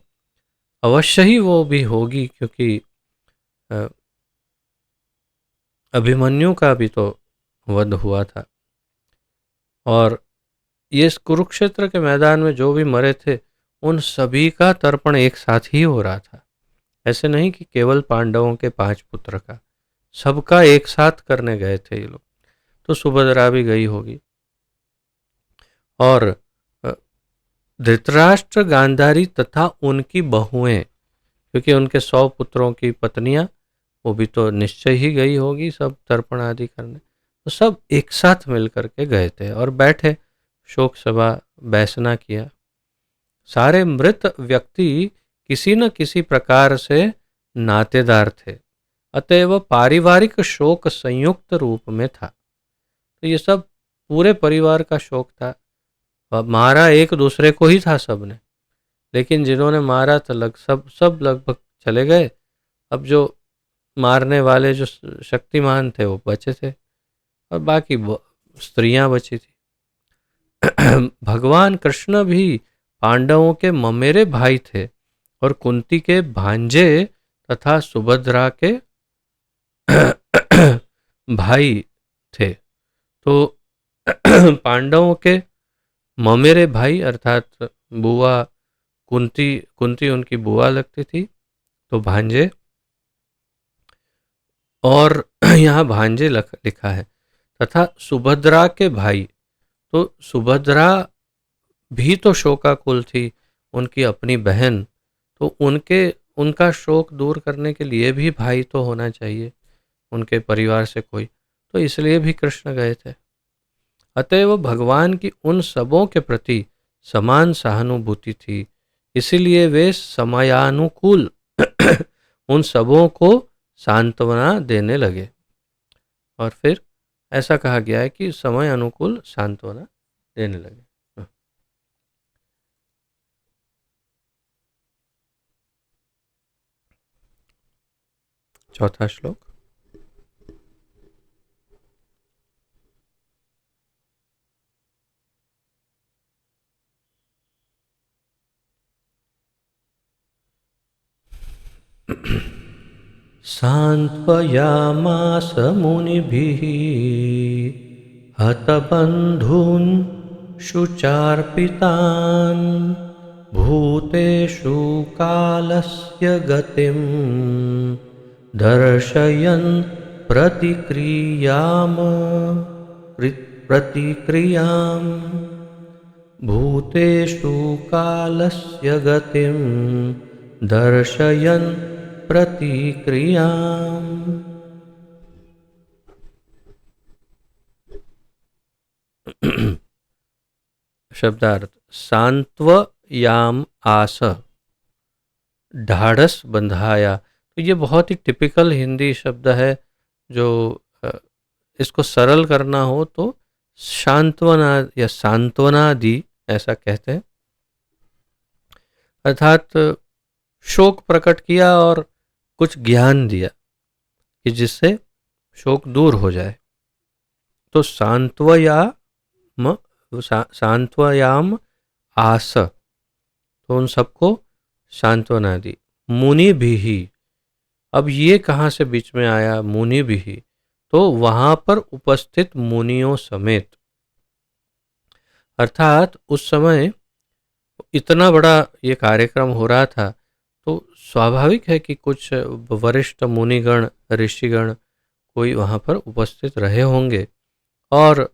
अवश्य ही वो भी होगी, क्योंकि अभिमन्यु का भी तो वध हुआ था, और ये कुरुक्षेत्र के मैदान में जो भी मरे थे उन सभी का तर्पण एक साथ ही हो रहा था। ऐसे नहीं कि केवल पांडवों के 5 पुत्र का, सबका एक साथ करने गए थे ये लोग। तो सुभद्रा भी गई होगी। और धृतराष्ट्र, गांधारी तथा उनकी बहुएं, क्योंकि उनके 100 पुत्रों की पत्नियां, वो भी तो निश्चय ही गई होगी सब तर्पण आदि करने। तो सब एक साथ मिल करके गए थे और बैठे शोक सभा बैसना किया। सारे मृत व्यक्ति किसी न किसी प्रकार से नातेदार थे, अतएव पारिवारिक शोक संयुक्त रूप में था। तो ये सब पूरे परिवार का शोक था। मारा एक दूसरे को ही था सबने, लेकिन जिन्होंने मारा तो सब लगभग चले गए। अब जो मारने वाले जो शक्तिमान थे वो बचे थे, और बाकी स्त्रियां बची थी। भगवान कृष्ण भी पांडवों के ममेरे भाई थे और कुंती के भांजे तथा सुभद्रा के भाई थे। तो पांडवों के ममेरे भाई अर्थात बुआ कुंती उनकी बुआ लगती थी, तो भांजे। और यहाँ भांजे लिखा है, तथा सुभद्रा के भाई। तो सुभद्रा भी तो शोकाकुल थी, उनकी अपनी बहन। तो उनका शोक दूर करने के लिए भी भाई तो होना चाहिए उनके परिवार से कोई, तो इसलिए भी कृष्ण गए थे। अतएव भगवान की उन सबों के प्रति समान सहानुभूति थी, इसीलिए वे समयानुकूल उन सबों को सांत्वना देने लगे। और फिर ऐसा कहा गया है कि समय अनुकूल सांत्वना देने लगे। चौथा श्लोक। सान्त्वयामास मुनिभिः हतबन्धून् शुचार्पितान् भूतेषु कालस्य गतिं दर्शयन् प्रतिक्रियाम् भूतेषु कालस्य गतिं दर्शयन् प्रतिक्रियाम्। शब्दार्थ, सांत्वयाम आस, ढाढ़स बंधाया। तो ये बहुत ही टिपिकल हिंदी शब्द है, जो इसको सरल करना हो तो सांत्वना या सांत्वना दी ऐसा कहते हैं। अर्थात शोक प्रकट किया और कुछ ज्ञान दिया कि जिससे शोक दूर हो जाए। तो सांत्वयाम सांत्वयाम आस, तो उन सबको सांत्वना दी। मुनि भी ही, अब ये कहाँ से बीच में आया मुनि भी ही, तो वहां पर उपस्थित मुनियों समेत, अर्थात उस समय इतना बड़ा ये कार्यक्रम हो रहा था, तो स्वाभाविक है कि कुछ वरिष्ठ मुनिगण ऋषिगण कोई वहाँ पर उपस्थित रहे होंगे, और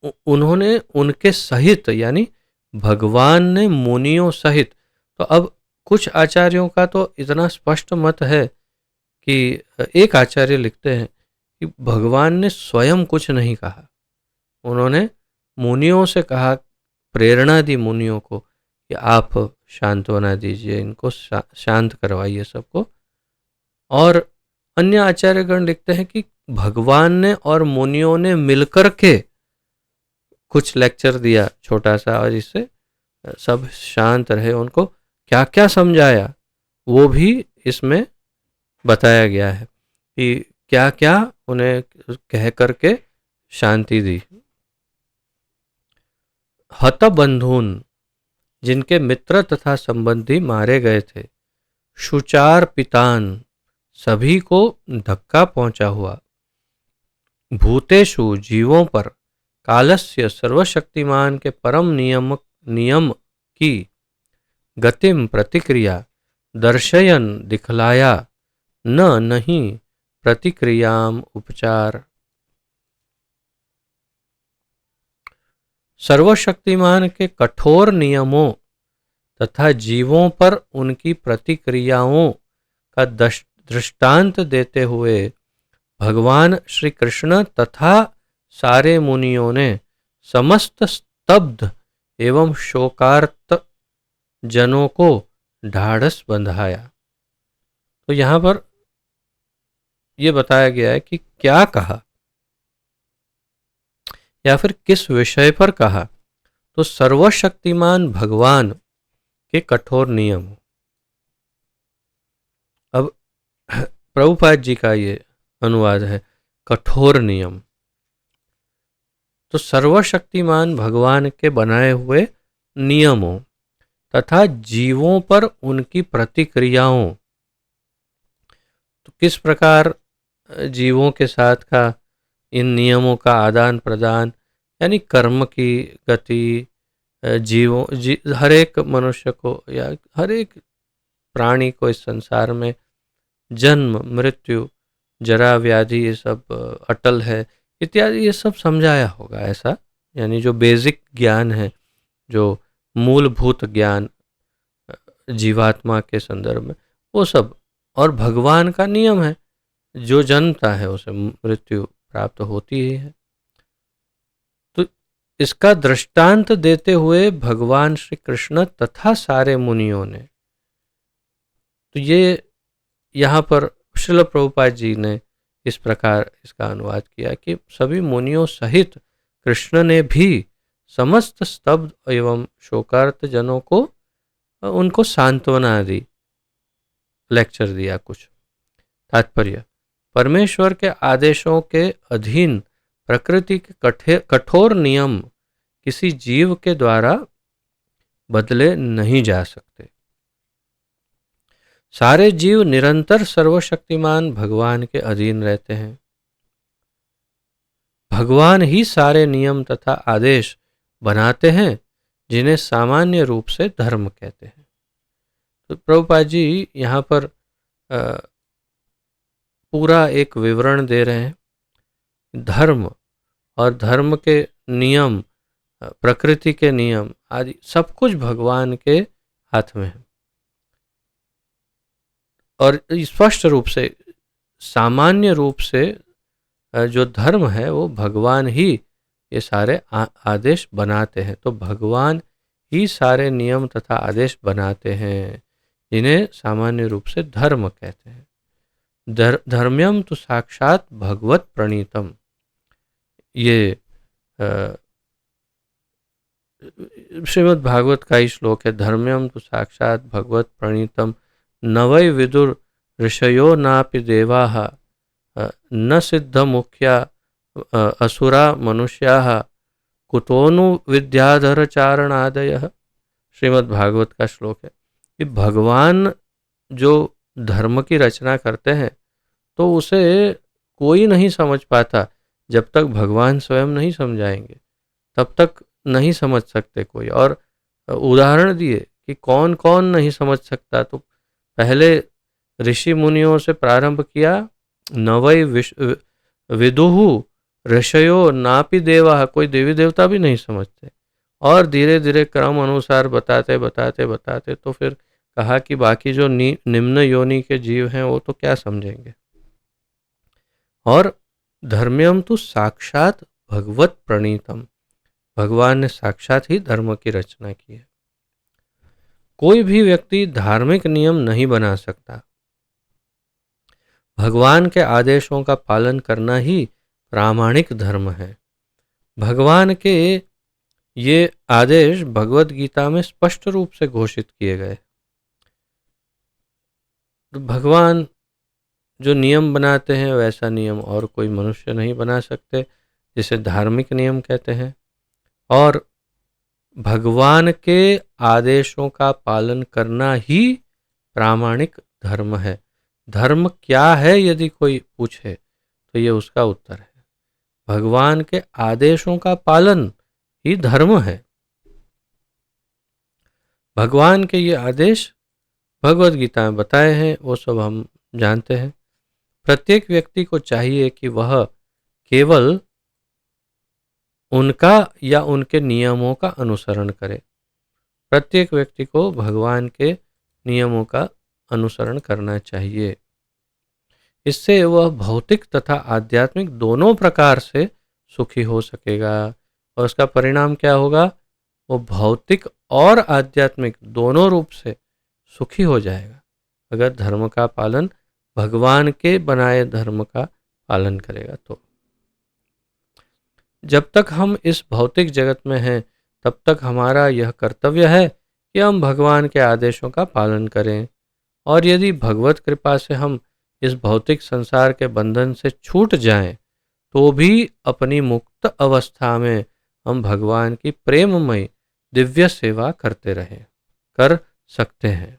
उन्होंने उनके सहित, यानी भगवान ने मुनियों सहित, तो अब कुछ आचार्यों का तो इतना स्पष्ट मत है कि एक आचार्य लिखते हैं कि भगवान ने स्वयं कुछ नहीं कहा, उन्होंने मुनियों से कहा, प्रेरणा दी मुनियों को कि आप सांत्वना दीजिए, इनको शांत करवाइए सबको। और अन्य आचार्यगण लिखते हैं कि भगवान ने और मुनियों ने मिलकर के कुछ लेक्चर दिया छोटा सा, और इससे सब शांत रहे, उनको क्या क्या समझाया वो भी इसमें बताया गया है कि क्या क्या उन्हें कह करके शांति दी। हत बंधुन, जिनके मित्र तथा संबंधी मारे गए थे, शुचार पितान, सभी को धक्का पहुंचा हुआ, भूतेषु, जीवों पर, कालस्य, सर्वशक्तिमान के परम नियम की, गतिम, प्रतिक्रिया, दर्शयन, दिखलाया, न नहीं, प्रतिक्रियाम, उपचार, सर्वशक्तिमान के कठोर नियमों तथा जीवों पर उनकी प्रतिक्रियाओं का दृष्टांत देते हुए भगवान श्री कृष्ण तथा सारे मुनियों ने समस्त स्तब्ध एवं शोकार्त जनों को ढाढ़स बंधाया। तो यहाँ पर यह बताया गया है कि क्या कहा या फिर किस विषय पर कहा, तो सर्वशक्तिमान भगवान के कठोर नियम। अब प्रभुपाद जी का ये अनुवाद है, कठोर नियम, तो सर्वशक्तिमान भगवान के बनाए हुए नियमों तथा जीवों पर उनकी प्रतिक्रियाओं, तो किस प्रकार जीवों के साथ का इन नियमों का आदान प्रदान, यानी कर्म की गति, हर एक मनुष्य को या हर एक प्राणी को इस संसार में जन्म, मृत्यु, जरा, व्याधि, ये सब अटल है इत्यादि, ये सब समझाया होगा ऐसा, यानी जो बेसिक ज्ञान है, जो मूलभूत ज्ञान जीवात्मा के संदर्भ में, वो सब, और भगवान का नियम है, जो जन्मता है उसे मृत्यु प्राप्त होती ही है। तो इसका दृष्टांत देते हुए भगवान श्री कृष्ण तथा सारे मुनियों ने, तो ये यहाँ पर श्रील प्रभुपाद जी ने इस प्रकार इसका अनुवाद किया कि सभी मुनियों सहित कृष्ण ने भी समस्त स्तब्ध एवं शोकार्त जनों को उनको सांत्वना दी, लेक्चर दिया कुछ। तात्पर्य, परमेश्वर के आदेशों के अधीन प्रकृति के कठोर नियम किसी जीव के द्वारा बदले नहीं जा सकते। सारे जीव निरंतर सर्वशक्तिमान भगवान के अधीन रहते हैं। भगवान ही सारे नियम तथा आदेश बनाते हैं, जिन्हें सामान्य रूप से धर्म कहते हैं। तो प्रभुपाद जी यहाँ पर पूरा एक विवरण दे रहे हैं। धर्म और धर्म के नियम, प्रकृति के नियम आदि सब कुछ भगवान के हाथ में है, और स्पष्ट रूप से, सामान्य रूप से जो धर्म है वो भगवान ही ये सारे आदेश बनाते हैं। तो भगवान ही सारे नियम तथा आदेश बनाते हैं, जिन्हें सामान्य रूप से धर्म कहते हैं। धर्म्यम तो साक्षात भगवत प्रणीतम, ये श्रीमद् भागवत का ही श्लोक है। धर्म्यम तो साक्षात भगवत प्रणीतम, नवै विदुर ऋषयो नापि देवाः, न सिद्ध मुख्या असुरा मनुष्याः कुतोनु विद्याधर चारणादयः, श्रीमद्भागवत का श्लोक है कि भगवान जो धर्म की रचना करते हैं तो उसे कोई नहीं समझ पाता जब तक भगवान स्वयं नहीं समझाएंगे, तब तक नहीं समझ सकते कोई। और उदाहरण दिए कि कौन कौन नहीं समझ सकता, तो पहले ऋषि मुनियों से प्रारंभ किया, नवै विदुहु ऋषयो नापि देवा, कोई देवी देवता भी नहीं समझते। और धीरे धीरे क्रम अनुसार बताते बताते बताते तो फिर कहा कि बाकी जो निम्न योनि के जीव हैं वो तो क्या समझेंगे। और धर्म्यम तो साक्षात भगवत प्रणीतम, भगवान ने साक्षात ही धर्म की रचना की है। कोई भी व्यक्ति धार्मिक नियम नहीं बना सकता, भगवान के आदेशों का पालन करना ही प्रामाणिक धर्म है। भगवान के ये आदेश भगवत गीता में स्पष्ट रूप से घोषित किए गए। तो भगवान जो नियम बनाते हैं वैसा नियम और कोई मनुष्य नहीं बना सकते, जिसे धार्मिक नियम कहते हैं। और भगवान के आदेशों का पालन करना ही प्रामाणिक धर्म है। धर्म क्या है यदि कोई पूछे तो ये उसका उत्तर है, भगवान के आदेशों का पालन ही धर्म है। भगवान के ये आदेश भगवत गीता में बताए हैं, वो सब हम जानते हैं। प्रत्येक व्यक्ति को चाहिए कि वह केवल उनका या उनके नियमों का अनुसरण करे। प्रत्येक व्यक्ति को भगवान के नियमों का अनुसरण करना चाहिए। इससे वह भौतिक तथा आध्यात्मिक दोनों प्रकार से सुखी हो सकेगा। और उसका परिणाम क्या होगा, वो भौतिक और आध्यात्मिक दोनों रूप से सुखी हो जाएगा अगर धर्म का पालन, भगवान के बनाए धर्म का पालन करेगा। तो जब तक हम इस भौतिक जगत में हैं तब तक हमारा यह कर्तव्य है कि हम भगवान के आदेशों का पालन करें। और यदि भगवत कृपा से हम इस भौतिक संसार के बंधन से छूट जाएं तो भी अपनी मुक्त अवस्था में हम भगवान की प्रेममय दिव्य सेवा करते रहें, कर सकते हैं।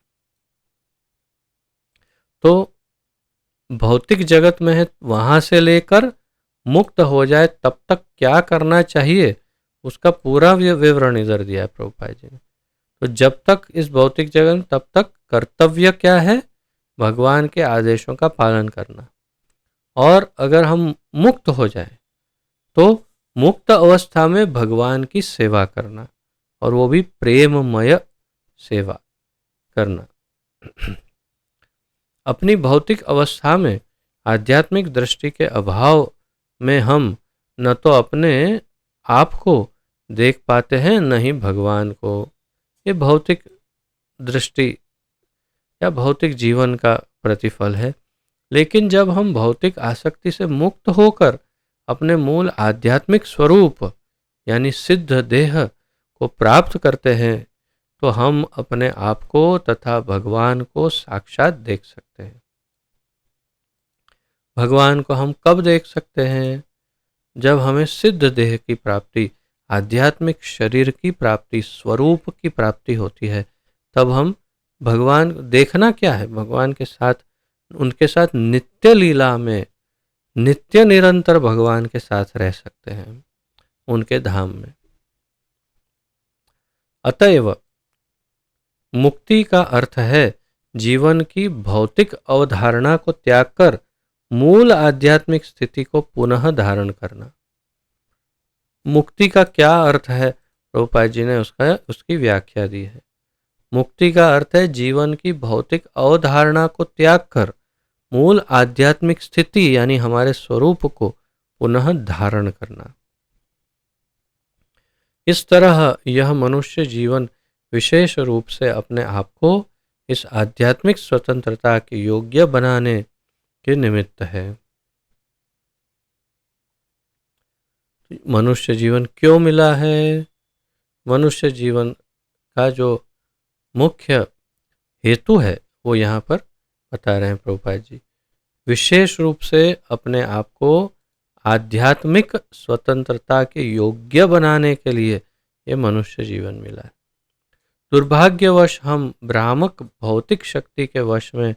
तो भौतिक जगत में है, वहां से लेकर मुक्त हो जाए तब तक क्या करना चाहिए उसका पूरा विवरण इधर दिया है प्रभुपाद जी ने। तो जब तक इस भौतिक जगत में, तब तक कर्तव्य क्या है, भगवान के आदेशों का पालन करना। और अगर हम मुक्त हो जाए तो मुक्त अवस्था में भगवान की सेवा करना, और वो भी प्रेममय सेवा करना। अपनी भौतिक अवस्था में आध्यात्मिक दृष्टि के अभाव में हम न तो अपने आप को देख पाते हैं न ही भगवान को। ये भौतिक दृष्टि या भौतिक जीवन का प्रतिफल है। लेकिन जब हम भौतिक आसक्ति से मुक्त होकर अपने मूल आध्यात्मिक स्वरूप यानी सिद्ध देह को प्राप्त करते हैं तो हम अपने आप को तथा भगवान को साक्षात देख सकते हैं। भगवान को हम कब देख सकते हैं, जब हमें सिद्ध देह की प्राप्ति, आध्यात्मिक शरीर की प्राप्ति, स्वरूप की प्राप्ति होती है। तब हम भगवान देखना क्या है, भगवान के साथ, उनके साथ नित्य लीला में नित्य निरंतर भगवान के साथ रह सकते हैं उनके धाम में। अतएव मुक्ति का अर्थ है जीवन की भौतिक अवधारणा को त्याग कर मूल आध्यात्मिक स्थिति को पुनः धारण करना। मुक्ति का क्या अर्थ है, प्रभुपाद जी ने उसकी व्याख्या दी है। मुक्ति का अर्थ है जीवन की भौतिक अवधारणा को त्याग कर मूल आध्यात्मिक स्थिति यानी हमारे स्वरूप को पुनः धारण करना। इस तरह यह मनुष्य जीवन विशेष रूप से अपने आप को इस आध्यात्मिक स्वतंत्रता के योग्य बनाने के निमित्त है। मनुष्य जीवन क्यों मिला है? मनुष्य जीवन का जो मुख्य हेतु है वो यहाँ पर बता रहे हैं प्रभुपाद जी। विशेष रूप से अपने आप को आध्यात्मिक स्वतंत्रता के योग्य बनाने के लिए ये मनुष्य जीवन मिला है। दुर्भाग्यवश हम भ्रामक भौतिक शक्ति के वश में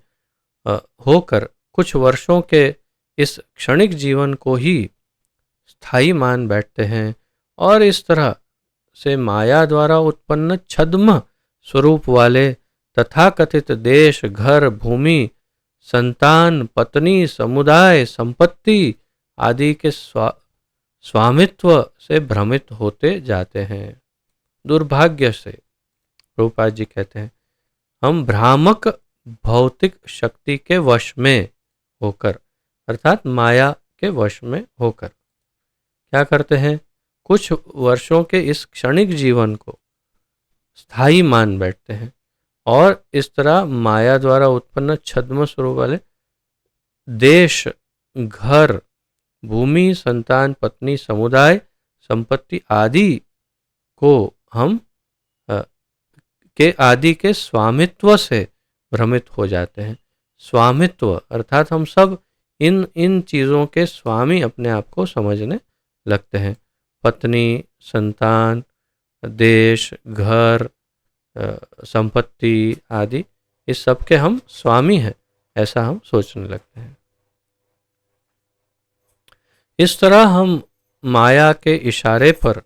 होकर कुछ वर्षों के इस क्षणिक जीवन को ही स्थायी मान बैठते हैं और इस तरह से माया द्वारा उत्पन्न छद्म स्वरूप वाले तथाकथित देश, घर, भूमि, संतान, पत्नी, समुदाय, संपत्ति आदि के स्वामित्व से भ्रमित होते जाते हैं। दुर्भाग्य से प्रभुपाद जी कहते हैं हम भ्रामक भौतिक शक्ति के वश में होकर अर्थात माया के वश में होकर क्या करते हैं, कुछ वर्षों के इस क्षणिक जीवन को स्थायी मान बैठते हैं और इस तरह माया द्वारा उत्पन्न छद्म स्वरूप वाले देश, घर, भूमि, संतान, पत्नी, समुदाय, संपत्ति आदि को हम के आदि के स्वामित्व से भ्रमित हो जाते हैं। स्वामित्व अर्थात हम सब इन चीज़ों के स्वामी अपने आप को समझने लगते हैं। पत्नी, संतान, देश, घर, संपत्ति आदि इस सब के हम स्वामी हैं, ऐसा हम सोचने लगते हैं। इस तरह हम माया के इशारे पर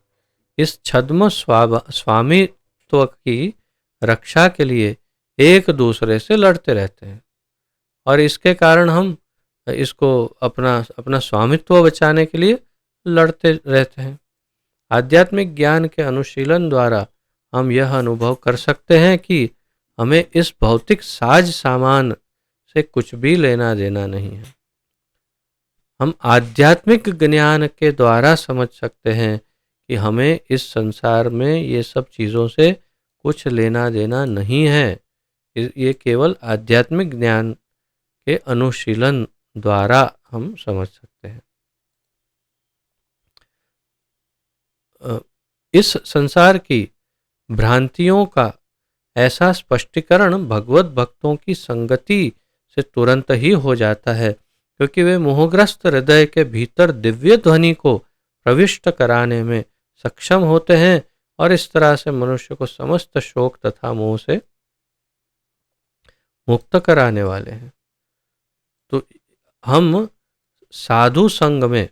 इस छद्म स्वामित्व की रक्षा के लिए एक दूसरे से लड़ते रहते हैं और इसके कारण हम इसको अपना स्वामित्व बचाने के लिए लड़ते रहते हैं। आध्यात्मिक ज्ञान के अनुशीलन द्वारा हम यह अनुभव कर सकते हैं कि हमें इस भौतिक साज सामान से कुछ भी लेना देना नहीं है। हम आध्यात्मिक ज्ञान के द्वारा समझ सकते हैं कि हमें इस संसार में ये सब चीज़ों से कुछ लेना देना नहीं है। ये केवल आध्यात्मिक ज्ञान के अनुशीलन द्वारा हम समझ सकते हैं। इस संसार की भ्रांतियों का ऐसा स्पष्टीकरण भगवत भक्तों की संगति से तुरंत ही हो जाता है, क्योंकि वे मोहग्रस्त हृदय के भीतर दिव्य ध्वनि को प्रविष्ट कराने में सक्षम होते हैं और इस तरह से मनुष्य को समस्त शोक तथा मोह से मुक्त कराने वाले हैं। तो हम साधु संग में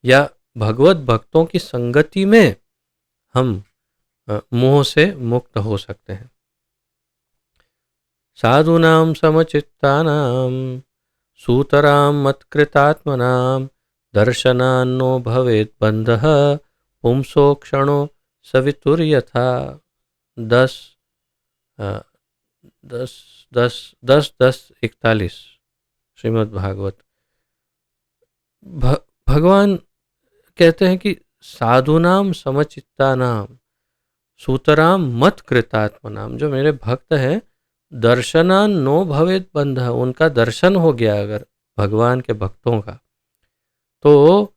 या भगवत भक्तों की संगति में हम मोह से मुक्त हो सकते हैं। साधूनां समचित्तानां सूतरां मत्कृतात्मनां दर्शनान्नो भवेत् बंधः पुंसो क्षणो सवितुर्यथा। 10:10:10:41 श्रीमद् भागवत। भगवान कहते हैं कि साधुनाम समचित्तानाम सूतराम मत कृतात्मनाम, जो मेरे भक्त हैं दर्शनान नो भवेत बंध, उनका दर्शन हो गया अगर भगवान के भक्तों का, तो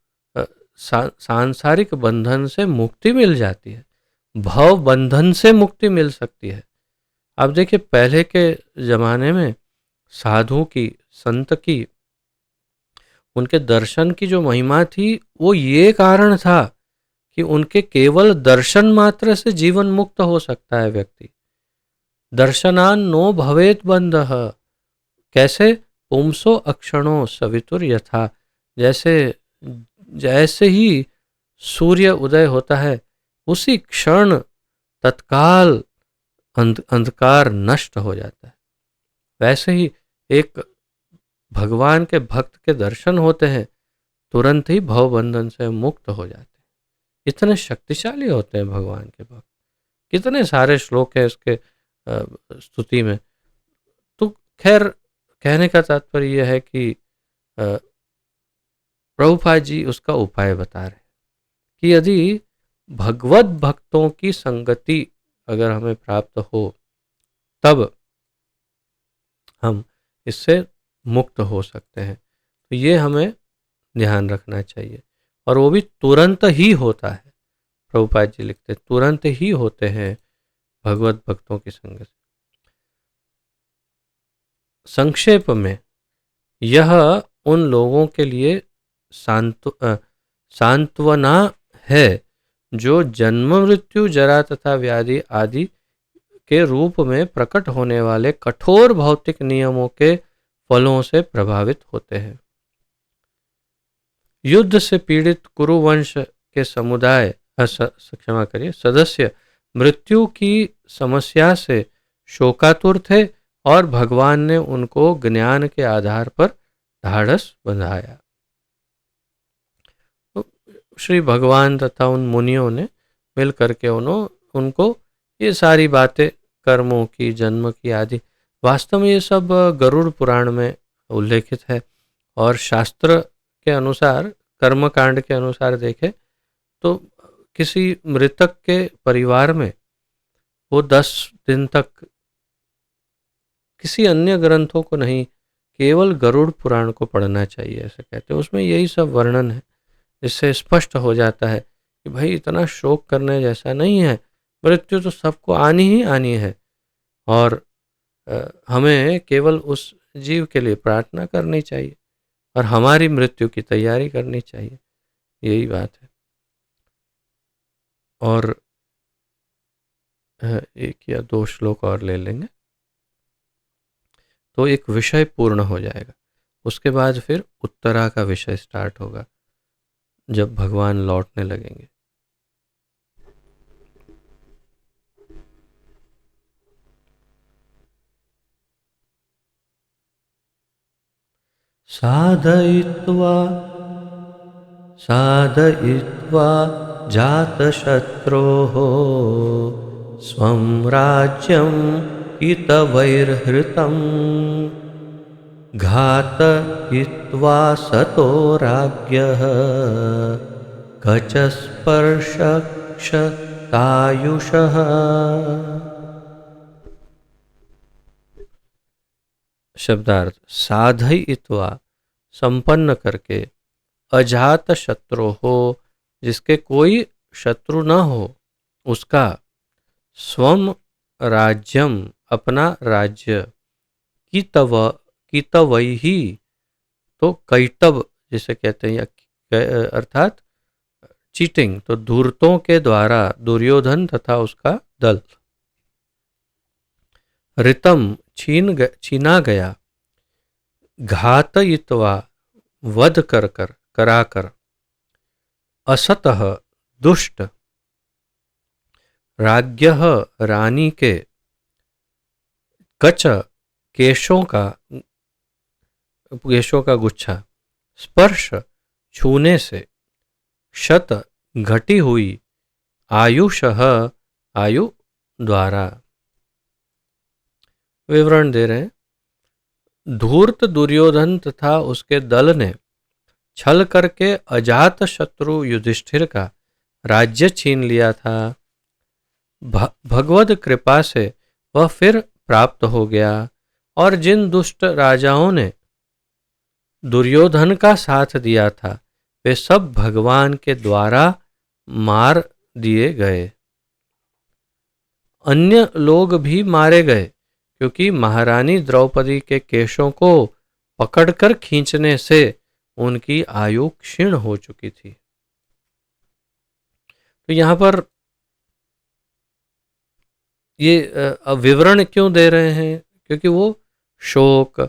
सांसारिक बंधन से मुक्ति मिल जाती है, भव बंधन से मुक्ति मिल सकती है। अब देखिए पहले के ज़माने में साधु की, संत की, उनके दर्शन की जो महिमा थी वो ये कारण था कि उनके केवल दर्शन मात्र से जीवन मुक्त हो सकता है व्यक्ति। दर्शनान नो भवेत बंधः, कैसे? पुंसो अक्षणों सवितुर यथा, जैसे ही सूर्य उदय होता है उसी क्षण तत्काल अंधकार नष्ट हो जाता है, वैसे ही एक भगवान के भक्त के दर्शन होते हैं तुरंत ही भवबंधन से मुक्त हो जाते हैं। इतने शक्तिशाली होते हैं भगवान के भक्त। कितने सारे श्लोक हैं इसके स्तुति में। तो खैर कहने का तात्पर्य यह है कि प्रभुपाद जी उसका उपाय बता रहे हैं कि यदि भगवत भक्तों की संगति अगर हमें प्राप्त हो तब हम इससे मुक्त हो सकते हैं। तो ये हमें ध्यान रखना चाहिए और वो भी तुरंत ही होता है। प्रभुपाद जी लिखते तुरंत ही होते हैं भगवत भक्तों की संगत। संक्षेप में यह उन लोगों के लिए सांत्वना है, जो जन्म मृत्यु जरा तथा व्याधि आदि के रूप में प्रकट होने वाले कठोर भौतिक नियमों के फलों से प्रभावित होते हैं। युद्ध से पीड़ित कुरुवंश के समुदाय क्षमा करिए सदस्य मृत्यु की समस्या से शोकातुर थे और भगवान ने उनको ज्ञान के आधार पर ढाढ़स बंधाया। तो श्री भगवान तथा उन मुनियों ने मिल करके उनको ये सारी बातें कर्मों की, जन्म की आदि, वास्तव में ये सब गरुड़ पुराण में उल्लेखित है। और शास्त्र के अनुसार, कर्मकांड के अनुसार देखें तो किसी मृतक के परिवार में वो 10 दिन तक किसी अन्य ग्रंथों को नहीं, केवल गरुड़ पुराण को पढ़ना चाहिए, ऐसा कहते हैं। उसमें यही सब वर्णन है। इससे स्पष्ट हो जाता है कि भाई इतना शोक करने जैसा नहीं है, मृत्यु तो सबको आनी ही आनी है, और हमें केवल उस जीव के लिए प्रार्थना करनी चाहिए और हमारी मृत्यु की तैयारी करनी चाहिए, यही बात है। और एक या 2 श्लोक और ले लेंगे तो एक विषय पूर्ण हो जाएगा। उसके बाद फिर उत्तरा का विषय स्टार्ट होगा, जब भगवान लौटने लगेंगे। साधयित्वा जातशत्रोः स्वं राज्यं हितवैर्हृतं घातयित्वा सतो राज्ञः कचस्पर्शक्षतायुषः। शब्दार्थ: साधयित्वा, संपन्न करके, अजात शत्रु हो, जिसके कोई शत्रु न हो, उसका, स्वम राज्यम, अपना राज्य, कितवैहि, तो कैटव जिसे कहते हैं, अर्थात चीटिंग, तो धूर्तों के द्वारा दुर्योधन तथा उसका दल, ऋतम, छीना गया, घातयित्वा, वध कराकर, असतः, दुष्ट, राज्ञः, रानी के, कच, केशों का गुच्छा, स्पर्श, छूने से, शत, घटी हुई, आयुषः, आयु द्वारा। विवरण दे रहे हैं। धूर्त दुर्योधन तथा उसके दल ने छल करके अजात शत्रु युधिष्ठिर का राज्य छीन लिया था। भगवद कृपा से वह फिर प्राप्त हो गया, और जिन दुष्ट राजाओं ने दुर्योधन का साथ दिया था, वे सब भगवान के द्वारा मार दिए गए। अन्य लोग भी मारे गए, क्योंकि महारानी द्रौपदी के केशों को पकड़कर खींचने से उनकी आयु क्षीण हो चुकी थी। तो यहाँ पर ये विवरण क्यों दे रहे हैं? क्योंकि वो शोक,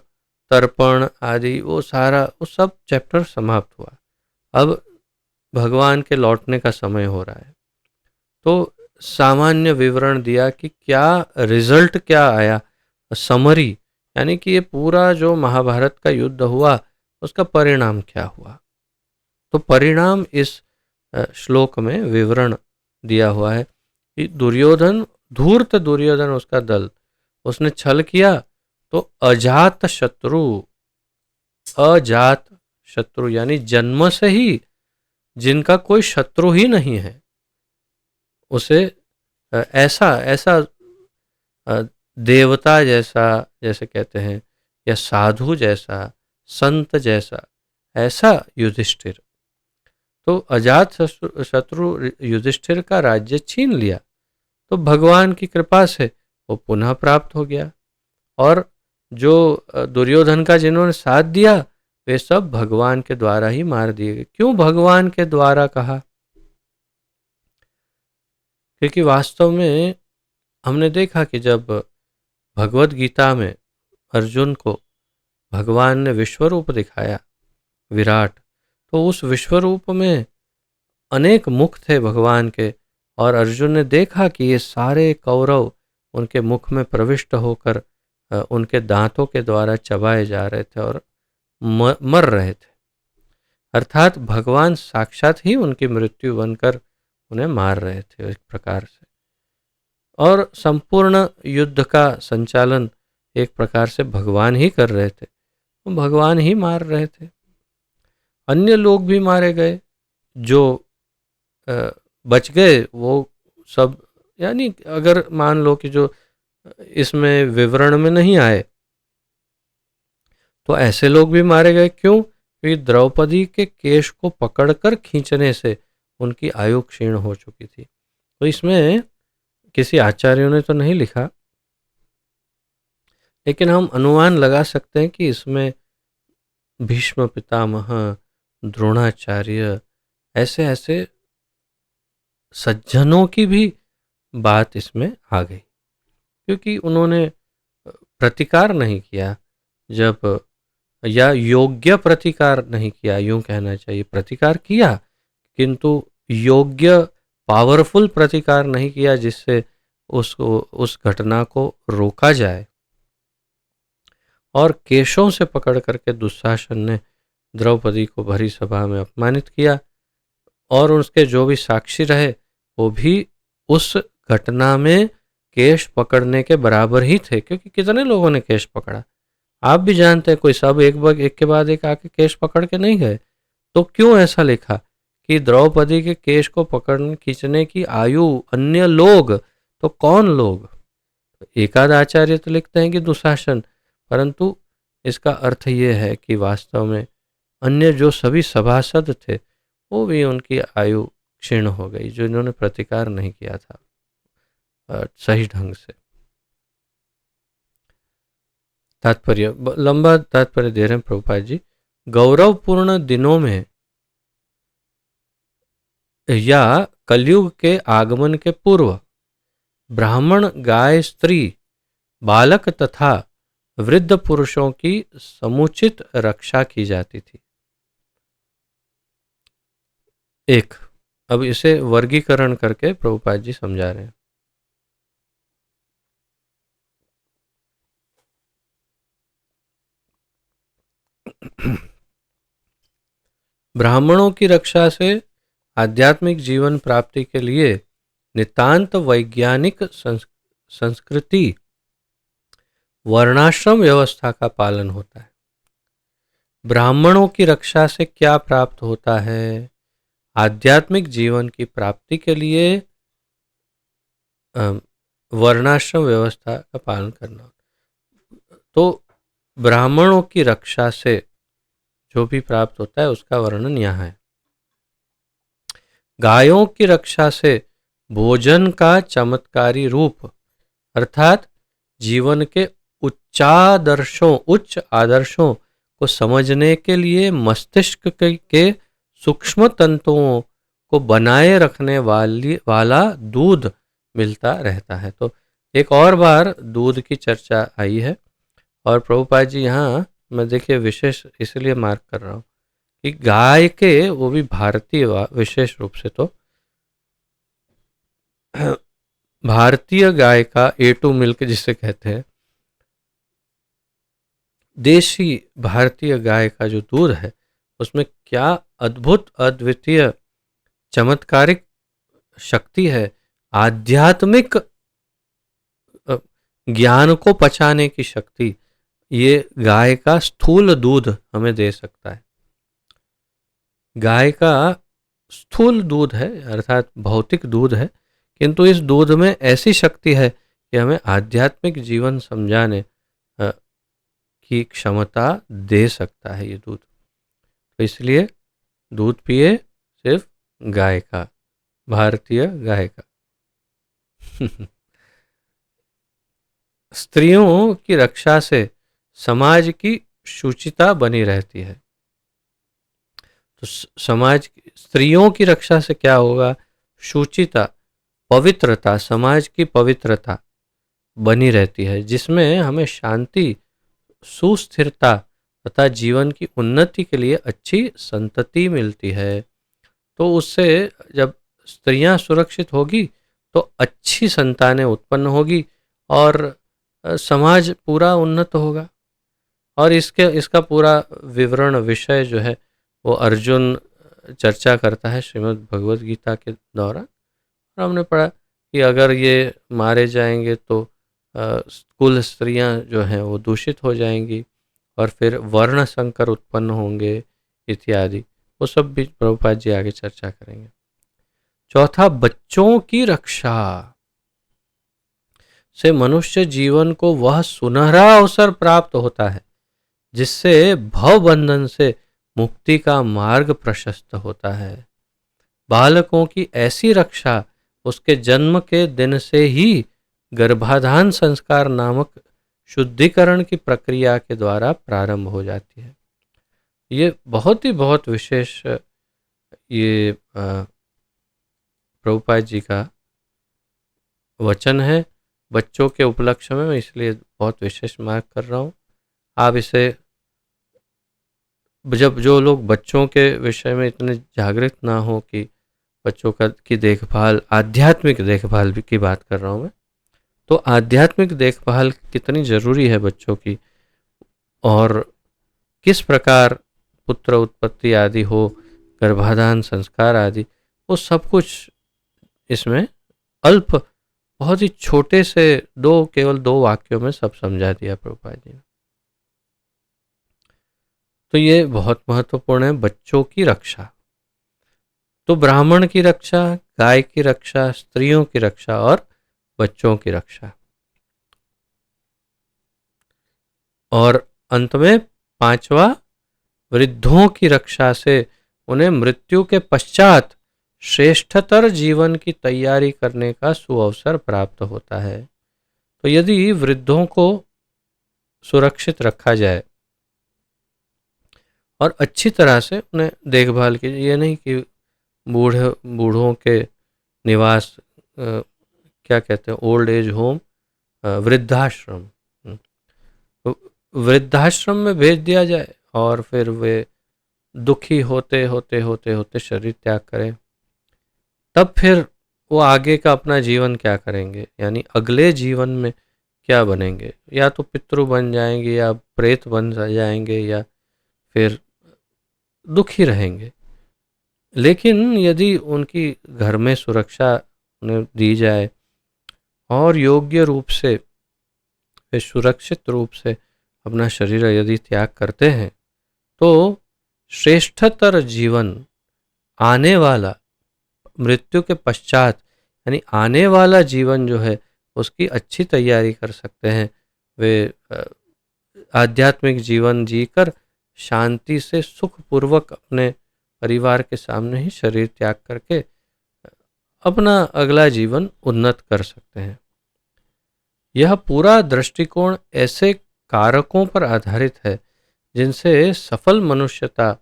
तर्पण आदि वो सब चैप्टर समाप्त हुआ। अब भगवान के लौटने का समय हो रहा है, तो सामान्य विवरण दिया कि क्या रिजल्ट क्या आया, समरी, यानी कि ये पूरा जो महाभारत का युद्ध हुआ उसका परिणाम क्या हुआ। तो परिणाम इस श्लोक में विवरण दिया हुआ है कि धूर्त दुर्योधन, उसका दल, उसने छल किया, तो अजात शत्रु यानी जन्म से ही जिनका कोई शत्रु ही नहीं है, उसे ऐसा देवता जैसा, जैसे कहते हैं, या साधु जैसा, संत जैसा, ऐसा युधिष्ठिर, तो अजात शत्रु युधिष्ठिर का राज्य छीन लिया। तो भगवान की कृपा से वो पुनः प्राप्त हो गया, और जो दुर्योधन का जिन्होंने साथ दिया वे सब भगवान के द्वारा ही मार दिए गए। क्यों भगवान के द्वारा कहा? क्योंकि वास्तव में हमने देखा कि जब भगवत गीता में अर्जुन को भगवान ने विश्वरूप दिखाया, विराट, तो उस विश्वरूप में अनेक मुख थे भगवान के, और अर्जुन ने देखा कि ये सारे कौरव उनके मुख में प्रविष्ट होकर उनके दांतों के द्वारा चबाए जा रहे थे और मर रहे थे। अर्थात भगवान साक्षात ही उनकी मृत्यु बनकर उन्हें मार रहे थे एक प्रकार से, और संपूर्ण युद्ध का संचालन एक प्रकार से भगवान ही कर रहे थे, तो भगवान ही मार रहे थे। अन्य लोग भी मारे गए, जो बच गए वो सब, यानी अगर मान लो कि जो इसमें विवरण में नहीं आए, तो ऐसे लोग भी मारे गए। क्यों? क्योंकि द्रौपदी के केश को पकड़कर खींचने से उनकी आयु क्षीण हो चुकी थी। तो इसमें किसी आचार्यों ने तो नहीं लिखा, लेकिन हम अनुमान लगा सकते हैं कि इसमें भीष्म पितामह, द्रोणाचार्य, ऐसे ऐसे सज्जनों की भी बात इसमें आ गई, क्योंकि उन्होंने प्रतिकार नहीं किया, जब, या योग्य प्रतिकार नहीं किया, यूं कहना चाहिए। प्रतिकार किया किंतु योग्य पावरफुल प्रतिकार नहीं किया जिससे उस घटना को रोका जाए। और केशों से पकड़ करके दुशासन ने द्रौपदी को भरी सभा में अपमानित किया, और उसके जो भी साक्षी रहे वो भी उस घटना में केश पकड़ने के बराबर ही थे, क्योंकि कितने लोगों ने केश पकड़ा आप भी जानते हैं। कोई सब एक के बाद एक आके केश पकड़ के नहीं गए। तो क्यों ऐसा लिखा कि द्रौपदी के केश को पकड़ने खींचने की आयु अन्य लोग? तो कौन लोग? एकाध आचार्य तो लिखते हैं कि दुशासन, परंतु इसका अर्थ ये है कि वास्तव में अन्य जो सभी सभासद थे वो भी उनकी आयु क्षीण हो गई, जो इन्होंने प्रतिकार नहीं किया था सही ढंग से। तात्पर्य, लंबा तात्पर्य दे रहे हैं प्रभुपाद जी। गौरवपूर्ण दिनों में या कलयुग के आगमन के पूर्व ब्राह्मण, गाय, स्त्री, बालक तथा वृद्ध पुरुषों की समुचित रक्षा की जाती थी। एक, अब इसे वर्गीकरण करके प्रभुपाद जी समझा रहे हैं। ब्राह्मणों की रक्षा से आध्यात्मिक जीवन प्राप्ति के लिए नितांत वैज्ञानिक संस्कृति वर्णाश्रम व्यवस्था का पालन होता है। ब्राह्मणों की रक्षा से क्या प्राप्त होता है? आध्यात्मिक जीवन की प्राप्ति के लिए वर्णाश्रम व्यवस्था का पालन करना। तो ब्राह्मणों की रक्षा से जो भी प्राप्त होता है उसका वर्णन यहाँ है। गायों की रक्षा से भोजन का चमत्कारी रूप, अर्थात जीवन के उच्च आदर्शों को समझने के लिए मस्तिष्क के सूक्ष्म तंतुओं को बनाए रखने वाला दूध मिलता रहता है। तो एक और बार दूध की चर्चा आई है, और प्रभुपाद जी यहाँ मैं देखिए विशेष इसलिए मार्क कर रहा हूँ कि गाय के, वो भी भारतीय, विशेष रूप से तो भारतीय गाय का A2 मिल्क जिसे कहते हैं, देशी भारतीय गाय का जो दूध है उसमें क्या अद्भुत अद्वितीय चमत्कारिक शक्ति है। आध्यात्मिक ज्ञान को पचाने की शक्ति ये गाय का स्थूल दूध हमें दे सकता है। गाय का स्थूल दूध है, अर्थात भौतिक दूध है, किंतु इस दूध में ऐसी शक्ति है कि हमें आध्यात्मिक जीवन समझाने की क्षमता दे सकता है ये दूध। तो इसलिए दूध पिए सिर्फ गाय का, भारतीय गाय का। स्त्रियों की रक्षा से समाज की शुचिता बनी रहती है। तो स्त्रियों की रक्षा से क्या होगा? शुचिता, पवित्रता, समाज की पवित्रता बनी रहती है, जिसमें हमें शांति, सुस्थिरता तथा जीवन की उन्नति के लिए अच्छी संतति मिलती है। तो उससे जब स्त्रियां सुरक्षित होगी तो अच्छी संतानें उत्पन्न होगी और समाज पूरा उन्नत होगा। और इसका पूरा विवरण विषय जो है वो अर्जुन चर्चा करता है श्रीमद् भगवद गीता के दौरान। और हमने पढ़ा कि अगर ये मारे जाएंगे तो कुल स्त्रियां जो हैं वो दूषित हो जाएंगी और फिर वर्ण संकर उत्पन्न होंगे इत्यादि। वो सब भी प्रभुपाद जी आगे चर्चा करेंगे। चौथा, बच्चों की रक्षा से मनुष्य जीवन को वह सुनहरा अवसर प्राप्त होता है जिससे भव बंधन से मुक्ति का मार्ग प्रशस्त होता है। बालकों की ऐसी रक्षा उसके जन्म के दिन से ही गर्भाधान संस्कार नामक शुद्धिकरण की प्रक्रिया के द्वारा प्रारंभ हो जाती है। ये बहुत विशेष ये प्रभुपाद जी का वचन है बच्चों के उपलक्ष्य में। मैं इसलिए बहुत विशेष मार्क कर रहा हूँ। आप इसे, जब जो लोग बच्चों के विषय में इतने जागृत ना हो कि बच्चों की देखभाल, आध्यात्मिक देखभाल की बात कर रहा हूँ मैं, तो आध्यात्मिक देखभाल कितनी ज़रूरी है बच्चों की, और किस प्रकार पुत्र उत्पत्ति आदि हो, गर्भाधान संस्कार आदि, वो सब कुछ इसमें अल्प, बहुत ही छोटे से केवल दो वाक्यों में सब समझा दिया प्रभुपाद जी ने। तो ये बहुत महत्वपूर्ण है, बच्चों की रक्षा। तो ब्राह्मण की रक्षा, गाय की रक्षा, स्त्रियों की रक्षा और बच्चों की रक्षा। और अंत में पांचवा, वृद्धों की रक्षा से उन्हें मृत्यु के पश्चात श्रेष्ठतर जीवन की तैयारी करने का सुअवसर प्राप्त होता है। तो यदि वृद्धों को सुरक्षित रखा जाए और अच्छी तरह से उन्हें देखभाल की, ये नहीं कि बूढ़ों के निवास, क्या कहते हैं, ओल्ड एज होम, वृद्धाश्रम, वृद्धाश्रम में भेज दिया जाए और फिर वे दुखी होते होते होते होते शरीर त्याग करें, तब फिर वो आगे का अपना जीवन क्या करेंगे, यानी अगले जीवन में क्या बनेंगे? या तो पितृ बन जाएंगे, या प्रेत बन जाएंगे, या फिर दुखी रहेंगे। लेकिन यदि उनकी घर में सुरक्षा उन्हें दी जाए और योग्य रूप से वे सुरक्षित रूप से अपना शरीर यदि त्याग करते हैं, तो श्रेष्ठतर जीवन, आने वाला मृत्यु के पश्चात यानी आने वाला जीवन जो है उसकी अच्छी तैयारी कर सकते हैं। वे आध्यात्मिक जीवन जीकर शांति से सुखपूर्वक अपने परिवार के सामने ही शरीर त्याग करके अपना अगला जीवन उन्नत कर सकते हैं। यह पूरा दृष्टिकोण ऐसे कारकों पर आधारित है जिनसे सफल मनुष्यता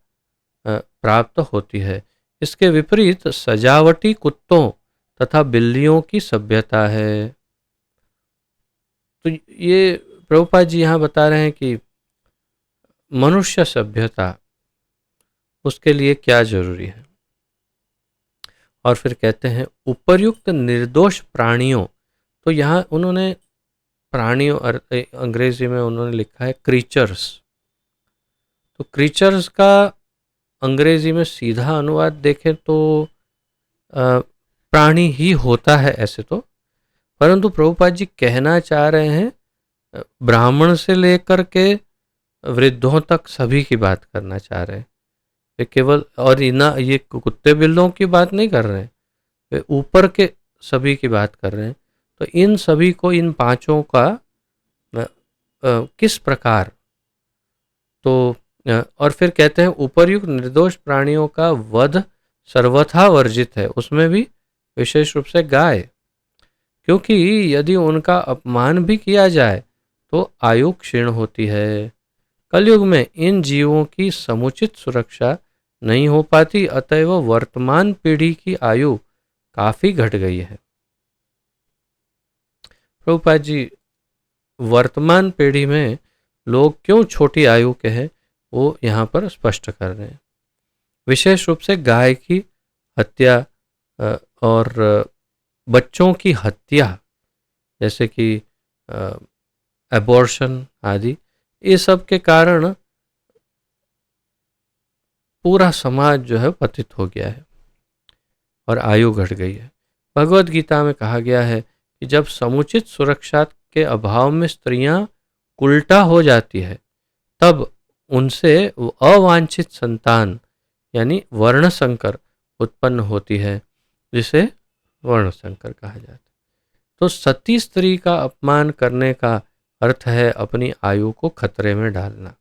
प्राप्त होती है। इसके विपरीत सजावटी कुत्तों तथा बिल्लियों की सभ्यता है। तो ये प्रभुपाद जी यहाँ बता रहे हैं कि मनुष्य सभ्यता, उसके लिए क्या जरूरी है। और फिर कहते हैं उपर्युक्त निर्दोष प्राणियों। तो यहाँ उन्होंने प्राणियों, अंग्रेजी में उन्होंने लिखा है क्रीचर्स। तो क्रीचर्स का अंग्रेजी में सीधा अनुवाद देखें तो प्राणी ही होता है ऐसे तो, परंतु प्रभुपाद जी कहना चाह रहे हैं ब्राह्मण से लेकर के वृद्धों तक सभी की बात करना चाह रहे हैं। वे केवल, और ये कुत्ते बिल्लों की बात नहीं कर रहे हैं, वे ऊपर के सभी की बात कर रहे हैं। तो इन सभी को, इन पांचों का किस प्रकार, तो और फिर कहते हैं उपर्युक्त निर्दोष प्राणियों का वध सर्वथा वर्जित है, उसमें भी विशेष रूप से गाय, क्योंकि यदि उनका अपमान भी किया जाए तो आयु क्षीण होती है। कलयुग में इन जीवों की समुचित सुरक्षा नहीं हो पाती, अतएव वर्तमान पीढ़ी की आयु काफी घट गई है। प्रभुपाद जी वर्तमान पीढ़ी में लोग क्यों छोटी आयु के हैं वो यहाँ पर स्पष्ट कर रहे हैं। विशेष रूप से गाय की हत्या और बच्चों की हत्या जैसे कि एबॉर्शन आदि, ये सब के कारण पूरा समाज जो है पतित हो गया है और आयु घट गई है। भगवत गीता में कहा गया है कि जब समुचित सुरक्षा के अभाव में स्त्रियां उल्टा हो जाती है तब उनसे अवांछित संतान यानी वर्ण संकर उत्पन्न होती है, जिसे वर्ण संकर कहा जाता है। तो सती स्त्री का अपमान करने का अर्थ है अपनी आयु को खतरे में डालना।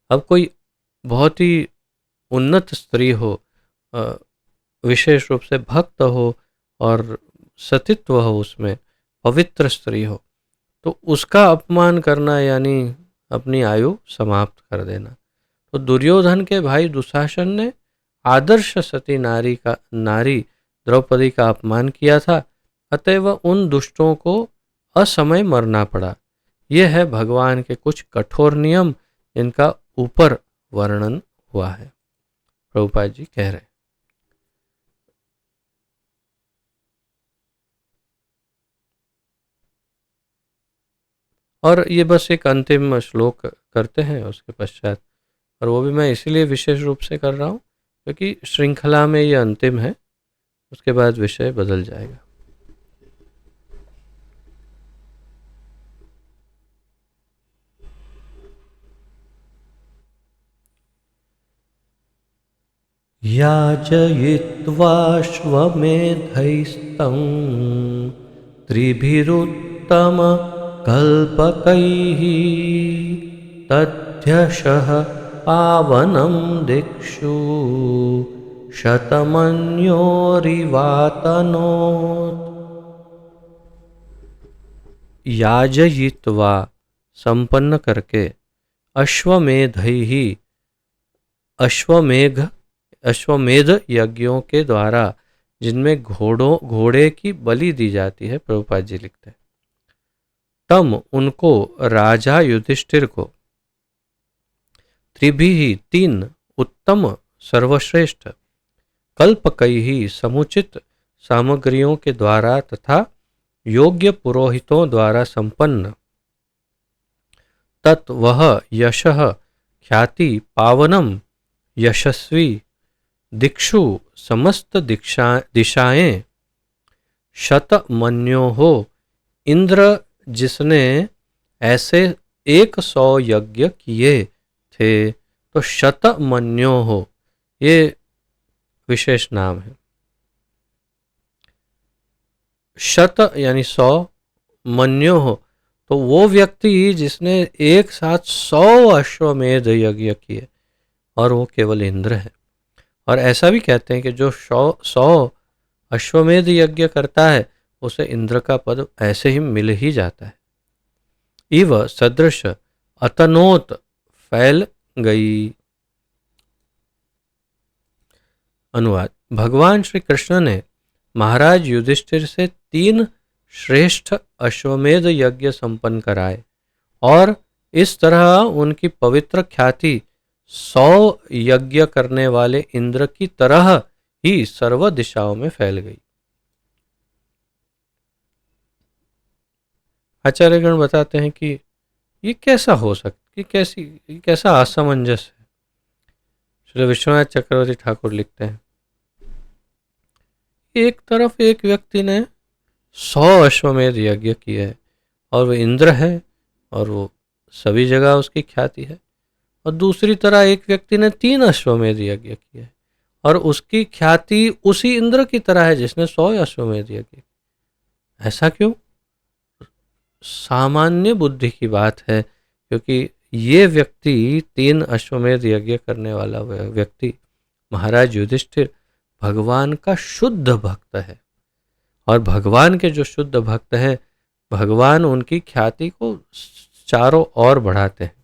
अब कोई बहुत ही उन्नत स्त्री हो, विशेष रूप से भक्त हो और सतीत्व हो, उसमें पवित्र स्त्री हो, तो उसका अपमान करना यानी अपनी आयु समाप्त कर देना। तो दुर्योधन के भाई दुशासन ने आदर्श सती नारी द्रौपदी का अपमान किया था, अतएव उन दुष्टों को असमय मरना पड़ा। यह है भगवान के कुछ कठोर नियम, इनका ऊपर वर्णन हुआ है। प्रभुपाद जी कह रहे हैं, और ये बस एक अंतिम श्लोक करते हैं उसके पश्चात, और वो भी मैं इसीलिए विशेष रूप से कर रहा हूँ क्योंकि श्रृंखला में ये अंतिम है, उसके बाद विषय बदल जाएगा। याचयित्वाश्वमेधैस्तं त्रिभिरुत्तमकल्पकैः तद्यशः पावनं दिक्षु शतमन्योरिवातनोत्। याजयित्वा संपन्न करके, अश्वमेधैहि अश्वमेध यज्ञों के द्वारा जिनमें घोड़े की बलि दी जाती है, प्रभुपाद जी लिखते हैं, तम उनको राजा युधिष्ठिर को त्रिभिः तीन उत्तम सर्वश्रेष्ठ कल्पकैहि समुचित सामग्रियों के द्वारा तथा योग्य पुरोहितों द्वारा संपन्न तत् वह यशः ख्याति पावनम यशस्वी दिक्षु समस्त दिशाएं शतमन्यो हो। इंद्र जिसने ऐसे 100 यज्ञ किए थे, तो शतमन्यो हो ये विशेष नाम है। शत यानी 100, मन्यो हो तो वो व्यक्ति जिसने एक साथ 100 अश्वमेध यज्ञ किए, और वो केवल इंद्र है। और ऐसा भी कहते हैं कि जो 100 अश्वमेध यज्ञ करता है उसे इंद्र का पद ऐसे ही मिल ही जाता है। इव सदृश अतनोत फैल गई। अनुवाद: भगवान श्री कृष्ण ने महाराज युधिष्ठिर से 3 श्रेष्ठ अश्वमेध यज्ञ संपन्न कराए और इस तरह उनकी पवित्र ख्याति 100 यज्ञ करने वाले इंद्र की तरह ही सर्व दिशाओं में फैल गई। आचार्यगण बताते हैं कि ये कैसा हो सकता, कि कैसा असमंजस है। श्री विश्वनाथ चक्रवर्ती ठाकुर लिखते हैं, एक तरफ एक व्यक्ति ने 100 अश्वमेध यज्ञ किए है और वो इंद्र है और वो सभी जगह उसकी ख्याति है, और दूसरी तरह एक व्यक्ति ने 3 अश्वमेध यज्ञ किए है और उसकी ख्याति उसी इंद्र की तरह है जिसने 100 अश्वमेध यज्ञ। ऐसा क्यों? सामान्य बुद्धि की बात है, क्योंकि ये व्यक्ति 3 अश्वमेध यज्ञ करने वाला व्यक्ति महाराज युधिष्ठिर भगवान का शुद्ध भक्त है, और भगवान के जो शुद्ध भक्त हैं भगवान उनकी ख्याति को चारों ओर बढ़ाते हैं।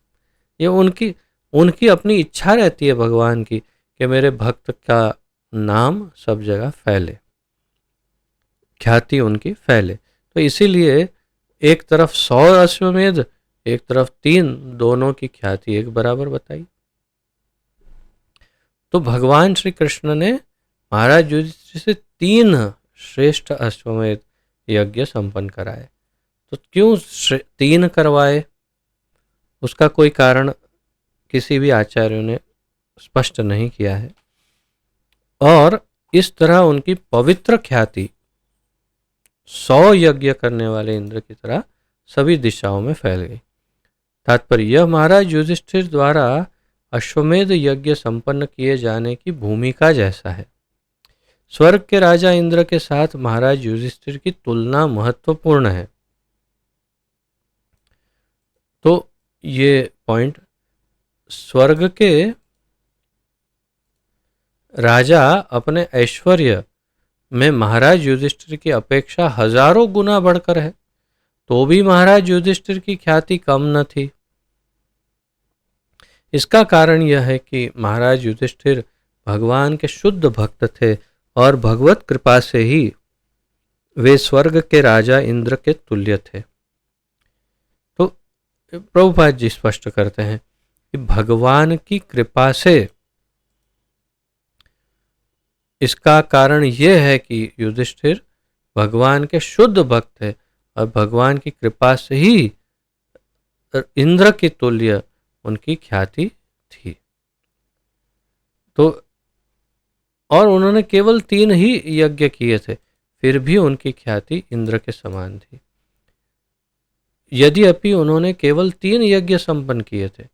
ये उनकी उनकी अपनी इच्छा रहती है भगवान की कि मेरे भक्त का नाम सब जगह फैले, ख्याति उनकी फैले। तो इसीलिए एक तरफ 100 अश्वमेध, एक तरफ 3, दोनों की ख्याति एक बराबर बताई। तो भगवान श्री कृष्ण ने महाराज युधिष्ठिर से 3 श्रेष्ठ अश्वमेध यज्ञ संपन्न कराए। तो क्यों 3 करवाए, उसका कोई कारण किसी भी आचार्यों ने स्पष्ट नहीं किया है। और इस तरह उनकी पवित्र ख्याति 100 यज्ञ करने वाले इंद्र की तरह सभी दिशाओं में फैल गई। तात्पर्य यह महाराज युधिष्ठिर द्वारा अश्वमेध यज्ञ संपन्न किए जाने की भूमिका जैसा है। स्वर्ग के राजा इंद्र के साथ महाराज युधिष्ठिर की तुलना महत्वपूर्ण है। तो ये पॉइंट, स्वर्ग के राजा अपने ऐश्वर्य में महाराज युधिष्ठिर की अपेक्षा हजारों गुना बढ़कर है, तो भी महाराज युधिष्ठिर की ख्याति कम न थी। इसका कारण यह है कि महाराज युधिष्ठिर भगवान के शुद्ध भक्त थे और भगवत कृपा से ही वे स्वर्ग के राजा इंद्र के तुल्य थे। तो प्रभुपाद जी स्पष्ट करते हैं कि भगवान की कृपा से, इसका कारण यह है कि युधिष्ठिर भगवान के शुद्ध भक्त थे और भगवान की कृपा से ही इंद्र की तुल्य उनकी ख्याति थी। तो और उन्होंने केवल 3 ही यज्ञ किए थे, फिर भी उनकी ख्याति इंद्र के समान थी। यद्यपि उन्होंने केवल 3 यज्ञ संपन्न किए थे,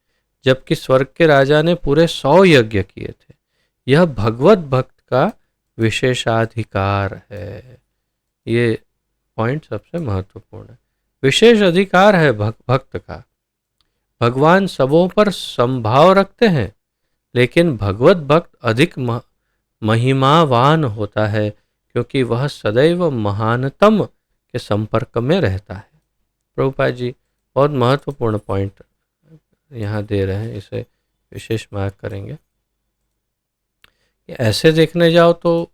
जबकि स्वर्ग के राजा ने पूरे 100 यज्ञ किए थे। यह भगवत भक्त का विशेषाधिकार है। ये पॉइंट सबसे महत्वपूर्ण है। विशेष अधिकार है भक्त का। भगवान सबों पर संभाव रखते हैं, लेकिन भगवत भक्त अधिक महिमावान होता है, क्योंकि वह सदैव महानतम के संपर्क में रहता है। प्रभुपाद जी बहुत महत्वपूर्ण पॉइंट यहाँ दे रहे हैं, इसे विशेष मार्क करेंगे। ऐसे देखने जाओ तो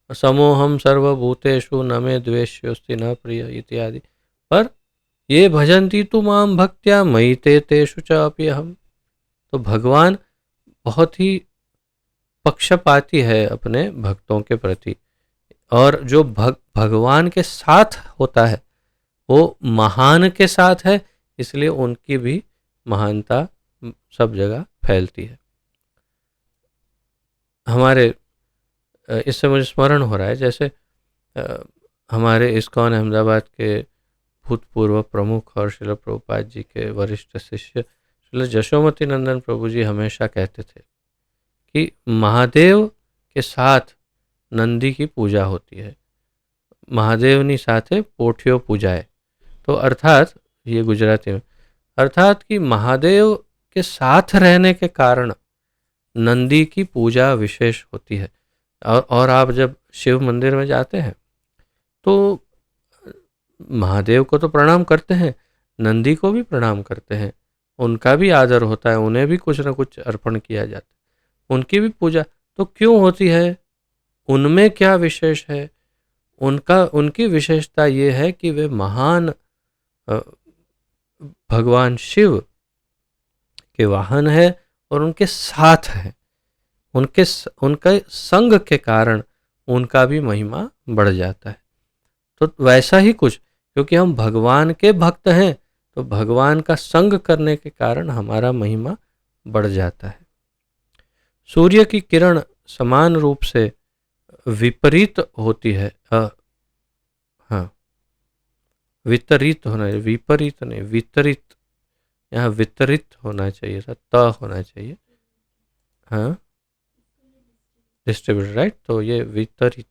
समोहम सर्वभूतेषु न मे द्वेष्योस्ति न प्रिय इत्यादि, पर ये भजन्ति तु माम भक्त्या मयि ते तेषु च अप्यहम्। तो भगवान बहुत ही पक्षपाती है अपने भक्तों के प्रति, और जो भगवान के साथ होता है वो महान के साथ है, इसलिए उनकी भी महानता सब जगह फैलती है। हमारे इससे मुझे स्मरण हो रहा है, जैसे हमारे इस्कॉन अहमदाबाद के भूतपूर्व प्रमुख और श्रील प्रभुपाद जी के वरिष्ठ शिष्य श्रील जशोमती नंदन प्रभु जी हमेशा कहते थे कि महादेव के साथ नंदी की पूजा होती है, महादेवनी साथे पोठियो पूजाए। तो अर्थात ये गुजराती में, अर्थात कि महादेव के साथ रहने के कारण नंदी की पूजा विशेष होती है। और आप जब शिव मंदिर में जाते हैं तो महादेव को तो प्रणाम करते हैं, नंदी को भी प्रणाम करते हैं, उनका भी आदर होता है, उन्हें भी कुछ न कुछ अर्पण किया जाता है, उनकी भी पूजा। तो क्यों होती है, उनमें क्या विशेष है? उनकी विशेषता ये है कि वे महान भगवान शिव के वाहन है और उनके साथ हैं। उनके संग के कारण उनका भी महिमा बढ़ जाता है। तो वैसा ही कुछ, क्योंकि हम भगवान के भक्त हैं तो भगवान का संग करने के कारण हमारा महिमा बढ़ जाता है। सूर्य की किरण समान रूप से विपरीत होती है, हाँ वितरित होना, विपरीत नहीं, वितरित, यहाँ वितरित होना चाहिए था, त होना चाहिए, हाँ डिस्ट्रीब्यूटेड, राइट। तो ये वितरित,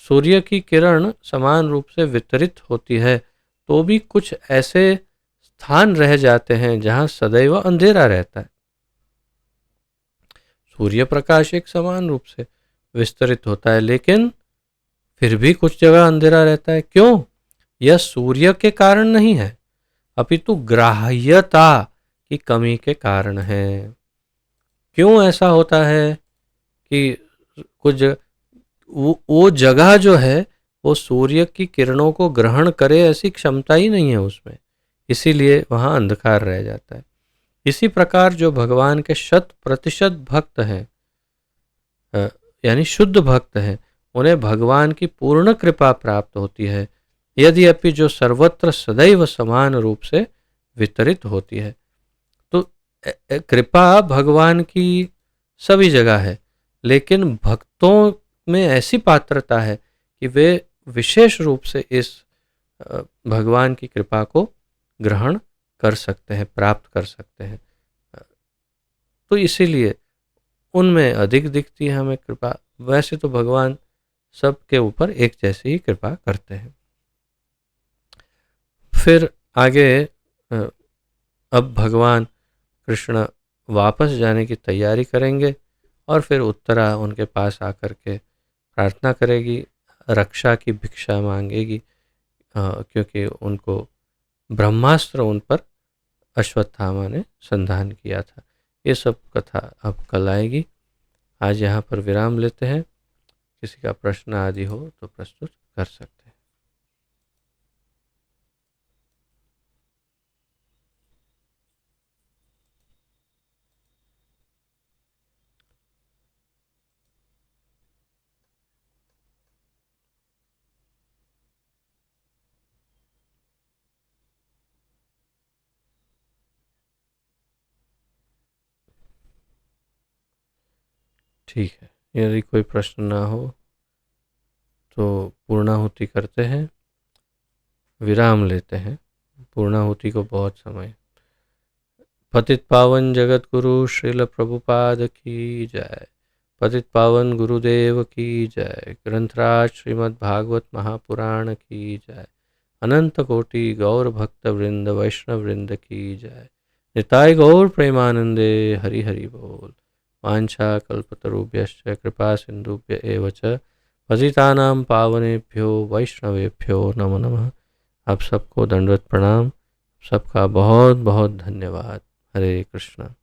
सूर्य की किरण समान रूप से वितरित होती है तो भी कुछ ऐसे स्थान रह जाते हैं जहां सदैव अंधेरा रहता है। सूर्य प्रकाश एक समान रूप से विस्तरित होता है, लेकिन फिर भी कुछ जगह अंधेरा रहता है। क्यों? यह सूर्य के कारण नहीं है, अपितु ग्राह्यता की कमी के कारण है। क्यों ऐसा होता है कि कुछ वो जगह जो है वो सूर्य की किरणों को ग्रहण करे ऐसी क्षमता ही नहीं है उसमें, इसीलिए वहाँ अंधकार रह जाता है। इसी प्रकार जो भगवान के 100% भक्त हैं, यानी शुद्ध भक्त हैं, उन्हें भगवान की पूर्ण कृपा प्राप्त होती है, यद्यपि जो सर्वत्र सदैव समान रूप से वितरित होती है। तो कृपा भगवान की सभी जगह है, लेकिन भक्तों में ऐसी पात्रता है कि वे विशेष रूप से इस भगवान की कृपा को ग्रहण कर सकते हैं, प्राप्त कर सकते हैं। तो इसीलिए उनमें अधिक दिखती है हमें कृपा। वैसे तो भगवान सबके ऊपर एक जैसी ही कृपा करते हैं। फिर आगे अब भगवान कृष्ण वापस जाने की तैयारी करेंगे और फिर उत्तरा उनके पास आकर के प्रार्थना करेगी, रक्षा की भिक्षा मांगेगी, क्योंकि उनको ब्रह्मास्त्र उन पर अश्वत्थामा ने संधान किया था। ये सब कथा अब कल आएगी। आज यहाँ पर विराम लेते हैं। किसी का प्रश्न आदि हो तो प्रस्तुत कर सकते हैं। ठीक है, यदि कोई प्रश्न ना हो तो पूर्णाहुति करते हैं, विराम लेते हैं। पूर्णाहुति को बहुत समय। पतित पावन जगत गुरु श्रील प्रभुपाद की जय। पतित पावन गुरुदेव की जय। ग्रंथराज श्रीमद् भागवत महापुराण की जय। अनंत कोटि गौर भक्त वृंद वैष्णव वृंद की जय। निताय गौर प्रेमानंदे हरि हरि बोल। वांछा कल्पतरुभ्यश्च कृपा सिंधुभ्य एव च पतितानां पावनेभ्यो वैष्णवेभ्यो नमो नमः। आप सबको दंडवत प्रणाम। सबका बहुत बहुत धन्यवाद। हरे कृष्णा।